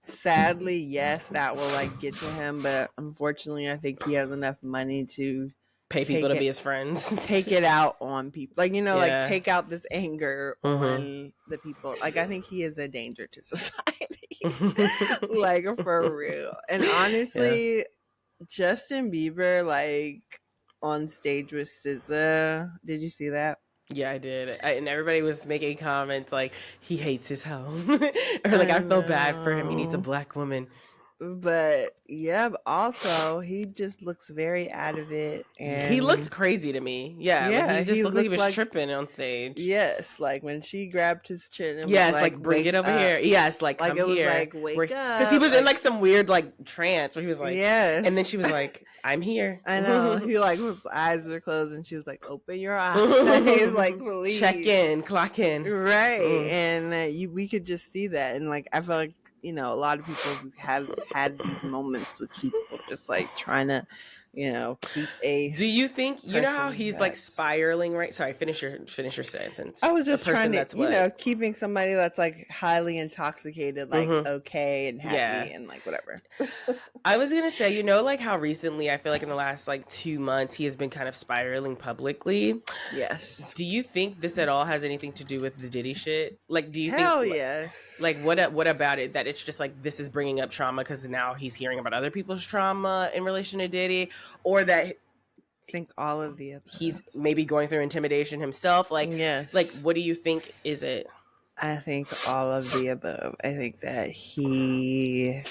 [SPEAKER 2] sadly, yes, that will like get to him, but unfortunately, I think he has enough money to
[SPEAKER 1] pay people to be his friends,
[SPEAKER 2] take it out on people, like like take out this anger on the people. Like, I think he is a danger to society, like for real. And honestly, Justin Bieber, like on stage with SZA, did you see that?
[SPEAKER 1] Yeah, I did. And everybody was making comments like he hates his home, or like I feel bad for him. He needs a black woman.
[SPEAKER 2] But but also he just looks very out of it, and
[SPEAKER 1] he looked crazy to me. Like, he just looked like he was tripping on stage.
[SPEAKER 2] Yes, like when she grabbed his chin and
[SPEAKER 1] was like bring it over here. Yes, like come
[SPEAKER 2] it was
[SPEAKER 1] here.
[SPEAKER 2] Like wake up,
[SPEAKER 1] because he was in like some weird like trance where he was like and then she was like, I'm here.
[SPEAKER 2] I know. He like his eyes were closed and she was like, open your eyes. He's like, please
[SPEAKER 1] check in, clock in,
[SPEAKER 2] right? And we could just see that, and like I feel like a lot of people who have had these moments with people just like trying to, keep a.
[SPEAKER 1] Do you think how he's like spiraling? Right. Sorry. Finish your sentence.
[SPEAKER 2] I was just trying to, keeping somebody that's like highly intoxicated, like okay and happy and like whatever.
[SPEAKER 1] I was gonna say, like how recently I feel like in the last like 2 months he has been kind of spiraling publicly.
[SPEAKER 2] Yes.
[SPEAKER 1] Do you think this at all has anything to do with the Diddy shit? Like, do you
[SPEAKER 2] Hell
[SPEAKER 1] think?
[SPEAKER 2] Yes.
[SPEAKER 1] Like, what about it that it's just like this is bringing up trauma because now he's hearing about other people's trauma in relation to Diddy, or that?
[SPEAKER 2] I think all of the above.
[SPEAKER 1] He's maybe going through intimidation himself. Like,
[SPEAKER 2] yes.
[SPEAKER 1] Like, what do you think is it?
[SPEAKER 2] I think all of the above. I think that he.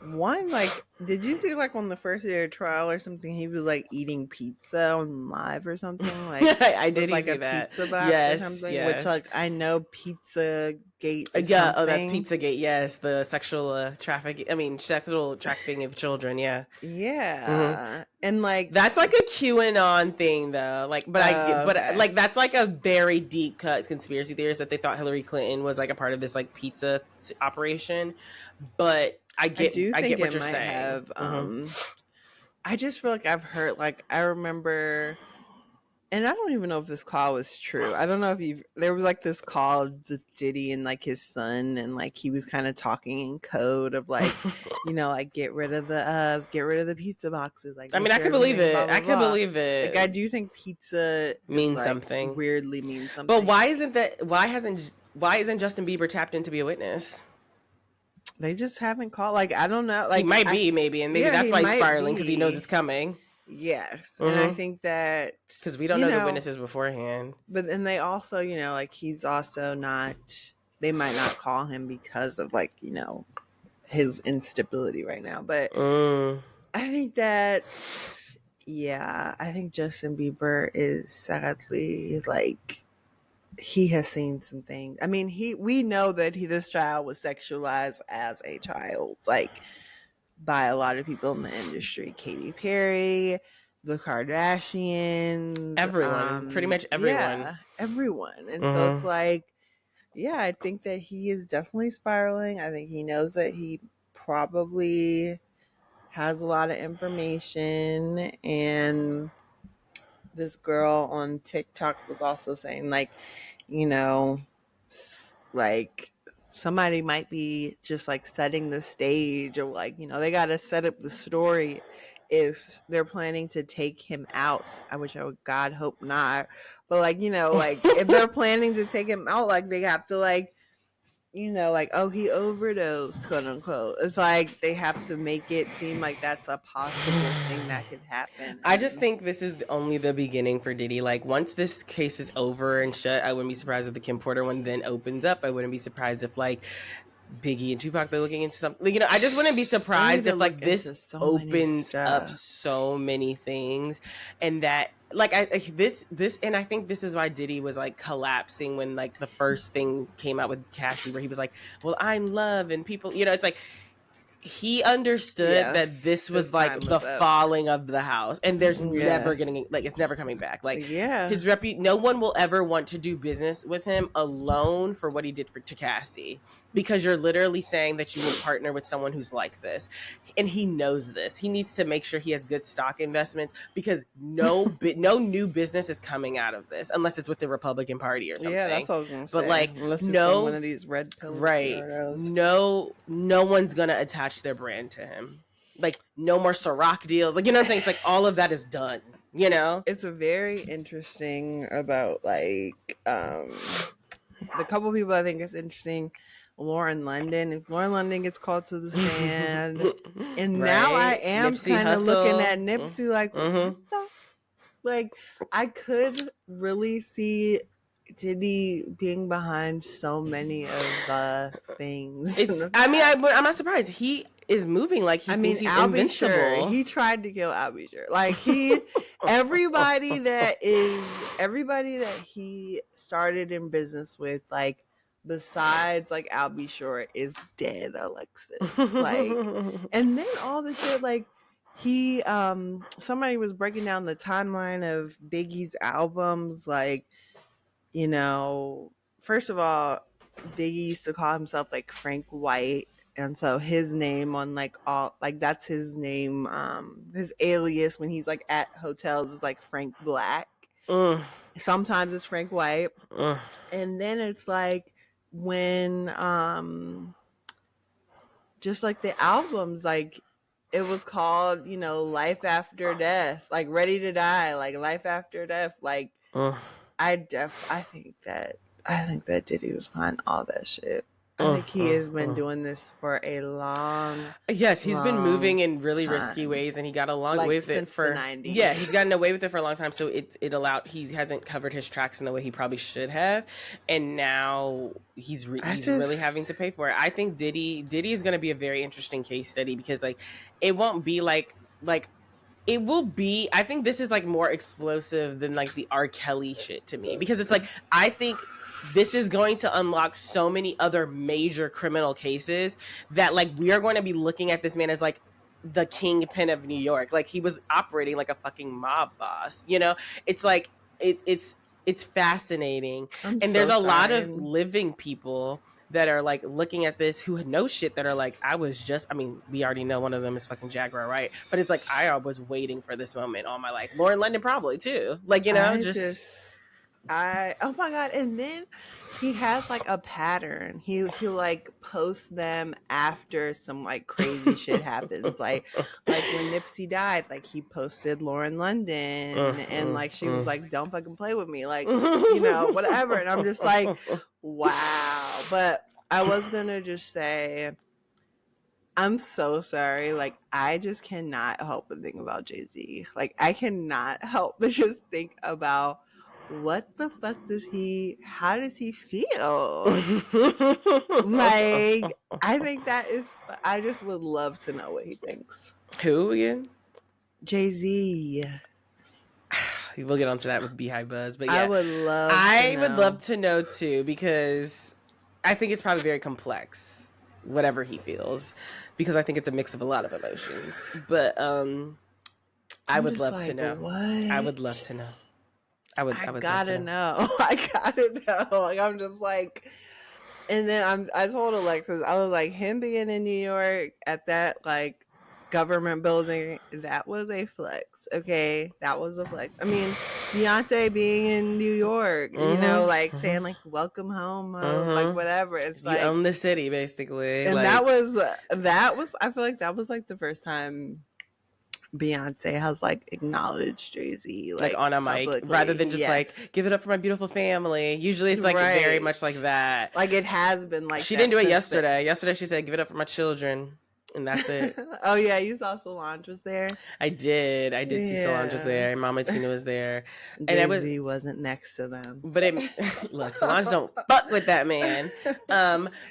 [SPEAKER 2] One, like, did you see like on the first day of trial or something? He was like eating pizza on live or something. Like
[SPEAKER 1] I did
[SPEAKER 2] like
[SPEAKER 1] see
[SPEAKER 2] a
[SPEAKER 1] that.
[SPEAKER 2] Pizza box or something.
[SPEAKER 1] Yes.
[SPEAKER 2] Which like I know Pizza Gate.
[SPEAKER 1] Yeah. Oh, that's Pizzagate. Yes, the sexual trafficking. I mean, sexual trafficking of children. Yeah.
[SPEAKER 2] Yeah. And like
[SPEAKER 1] that's like a QAnon thing, though. Like, but like that's like a very deep cut conspiracy theorist that they thought Hillary Clinton was like a part of this like pizza operation, but. I get what you're saying.
[SPEAKER 2] I just feel like I've heard, like, I remember And I don't even know if this call was true. I don't know if there was like this call with Diddy and like his son, and like he was kind of talking in code of like, like get rid of the pizza boxes. Like,
[SPEAKER 1] I mean, I could believe it. I could believe it.
[SPEAKER 2] Like, I do think pizza
[SPEAKER 1] means
[SPEAKER 2] like,
[SPEAKER 1] something.
[SPEAKER 2] Weirdly means something.
[SPEAKER 1] But why isn't Justin Bieber tapped in to be a witness?
[SPEAKER 2] They just haven't called. Like, I don't know. Like,
[SPEAKER 1] he might be, and maybe that's why he's spiraling, because he knows it's coming.
[SPEAKER 2] Yes. Mm-hmm. And I think that
[SPEAKER 1] because we don't know the witnesses beforehand.
[SPEAKER 2] But then they also, like he's also not, they might not call him because of like, his instability right now. But I think that, I think Justin Bieber is sadly like, he has seen some things. I mean, we know that this child was sexualized as a child, like by a lot of people in the industry. Katy Perry, the Kardashians,
[SPEAKER 1] everyone, pretty much everyone.
[SPEAKER 2] Yeah, everyone. And so it's like, I think that he is definitely spiraling. I think he knows that he probably has a lot of information. And this girl on TikTok was also saying like, like somebody might be just like setting the stage, or like, they got to set up the story if they're planning to take him out. I wish I would, God, hope not. But like, like if they're planning to take him out, like they have to like, like, oh, he overdosed, quote unquote. It's like they have to make it seem like that's a possible thing that could happen.
[SPEAKER 1] I just think this is only the beginning for Diddy. Like, once this case is over and shut, I wouldn't be surprised if the Kim Porter one then opens up. I wouldn't be surprised if like Biggie and Tupac, they're looking into something. I just wouldn't be surprised if like this opens up so many things, and that like this and I think this is why Diddy was like collapsing when like the first thing came out with Cassie, where he was like, well, I'm love, and people, it's like he understood that this was like the falling of the house, and there's never getting like, it's never coming back. Like, his no one will ever want to do business with him alone for what he did to Cassie, because you're literally saying that you will partner with someone who's like this, and he knows this. He needs to make sure he has good stock investments, because no new business is coming out of this unless it's with the Republican Party or something.
[SPEAKER 2] Yeah, that's what I was gonna say.
[SPEAKER 1] But like,
[SPEAKER 2] unless it's one of these red pill,
[SPEAKER 1] right? No one's gonna attach their brand to him. Like, no more Ciroc deals. Like, what I'm saying? It's like all of that is done.
[SPEAKER 2] It's a very interesting about like the couple people I think is interesting. Lauren London. If Lauren London gets called to the stand, and now I am kind of looking at Nipsey like, like I could really see Diddy being behind so many of the things.
[SPEAKER 1] I'm not surprised. He is moving like he thinks he's invincible.
[SPEAKER 2] Sure, he tried to kill Al B. Sure. Like everybody that he started in business with, like besides like Al B. Sure, is dead, Alexis. Like, and then all the shit like he somebody was breaking down the timeline of Biggie's albums, like, first of all, Biggie used to call himself like Frank White, and so his name on like all, like that's his name, his alias when he's like at hotels is like Frank Black. Sometimes it's Frank White. And then it's like when just like the albums, like it was called, Life After Death, like Ready to Die, like Life After Death, like I think that Diddy was behind all that shit. I think he has been doing this for a long
[SPEAKER 1] he's been moving in really risky ways, and he got away with it for
[SPEAKER 2] the 90s.
[SPEAKER 1] Yeah, he's gotten away with it for a long time, so it allowed, he hasn't covered his tracks in the way he probably should have, and now he's really having to pay for it. I think Diddy is going to be a very interesting case study, because like it won't be like it will be, I think this is like more explosive than like the R. Kelly shit to me, because it's like, I think this is going to unlock so many other major criminal cases that like we are going to be looking at this man as like the kingpin of New York. Like, he was operating like a fucking mob boss, It's like it's fascinating. And there's a lot of living people that are like looking at this who know shit that are like, we already know one of them is fucking Jaguar, right? But it's like, I was waiting for this moment all my life. Lauren London probably too. Like, you know,
[SPEAKER 2] oh my God. And then he has like a pattern. He'll like post them after some like crazy shit happens. Like when Nipsey died, like he posted Lauren London and like she was like, don't fucking play with me. Like, you know, whatever. And I'm just like, wow. But I was gonna just say, I'm so sorry. Like, I just cannot help but think about Jay-Z. Like, I cannot help but just think about what the fuck how does he feel? Like, I think I just would love to know what he thinks.
[SPEAKER 1] Who again?
[SPEAKER 2] Jay-Z.
[SPEAKER 1] We'll get onto that with Beehive Buzz, but yeah.
[SPEAKER 2] I would love
[SPEAKER 1] to know too, because I think it's probably very complex, whatever he feels, because I think it's a mix of a lot of emotions. But I would love to know.
[SPEAKER 2] What?
[SPEAKER 1] I would love to know. I gotta
[SPEAKER 2] know. I gotta know. Like, I'm just like, and then I told Alexis, I was like, him being in New York at that like government building, that was a flex. Okay, that was a flex. I mean, Beyonce being in New York, you know, like saying like "Welcome home," like whatever. It's like
[SPEAKER 1] you own the city, basically.
[SPEAKER 2] And
[SPEAKER 1] like,
[SPEAKER 2] that was. I feel like that was like the first time Beyonce has like acknowledged Jay-Z like
[SPEAKER 1] on a mic, rather than just like, give it up for my beautiful family. Usually it's like very much like that.
[SPEAKER 2] Like, it has been like
[SPEAKER 1] she didn't do it yesterday. Yesterday she said, give it up for my children. And that's it.
[SPEAKER 2] Oh yeah, you saw Solange was there.
[SPEAKER 1] I did see Solange was there. Mama Tina was there,
[SPEAKER 2] and Jay-Z wasn't next to them.
[SPEAKER 1] But look, Solange don't fuck with that man.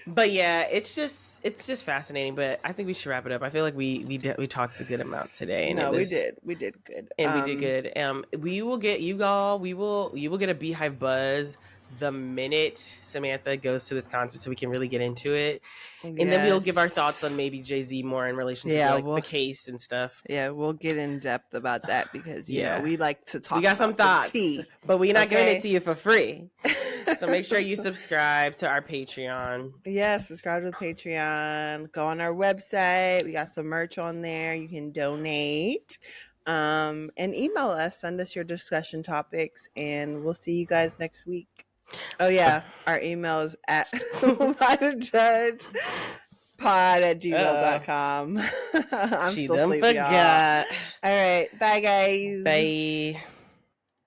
[SPEAKER 1] But yeah, it's just fascinating. But I think we should wrap it up. I feel like we talked a good amount today. And
[SPEAKER 2] we did good,
[SPEAKER 1] and we did good. We will get you all. You will get a Beehive Buzz the minute Samantha goes to this concert, so we can really get into it. Yes. And then we'll give our thoughts on maybe Jay-Z more in relation to the case and stuff.
[SPEAKER 2] Yeah, we'll get in depth about that, because you know, we like to talk.
[SPEAKER 1] We got some thoughts, but we're not giving it to you for free. So make sure you subscribe to our Patreon. Yeah,
[SPEAKER 2] subscribe to the Patreon. Go on our website. We got some merch on there. You can donate. And email us. Send us your discussion topics, and we'll see you guys next week. Oh yeah, our email is at whoamitojudgepod@gmail.com. I'm
[SPEAKER 1] she
[SPEAKER 2] still
[SPEAKER 1] done
[SPEAKER 2] sleepy,
[SPEAKER 1] forgot.
[SPEAKER 2] All right, bye guys.
[SPEAKER 1] Bye.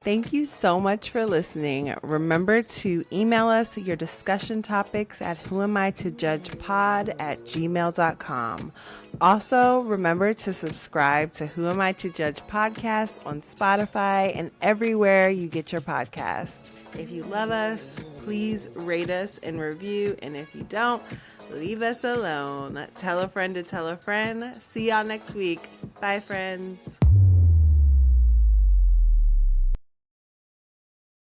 [SPEAKER 2] Thank you so much for listening. Remember to email us your discussion topics at whoamitojudgepod@gmail.com. Also, remember to subscribe to Who Am I to Judge podcast on Spotify and everywhere you get your podcast. If you love us, please rate us and review. And if you don't, leave us alone. Tell a friend to tell a friend. See y'all next week. Bye, friends.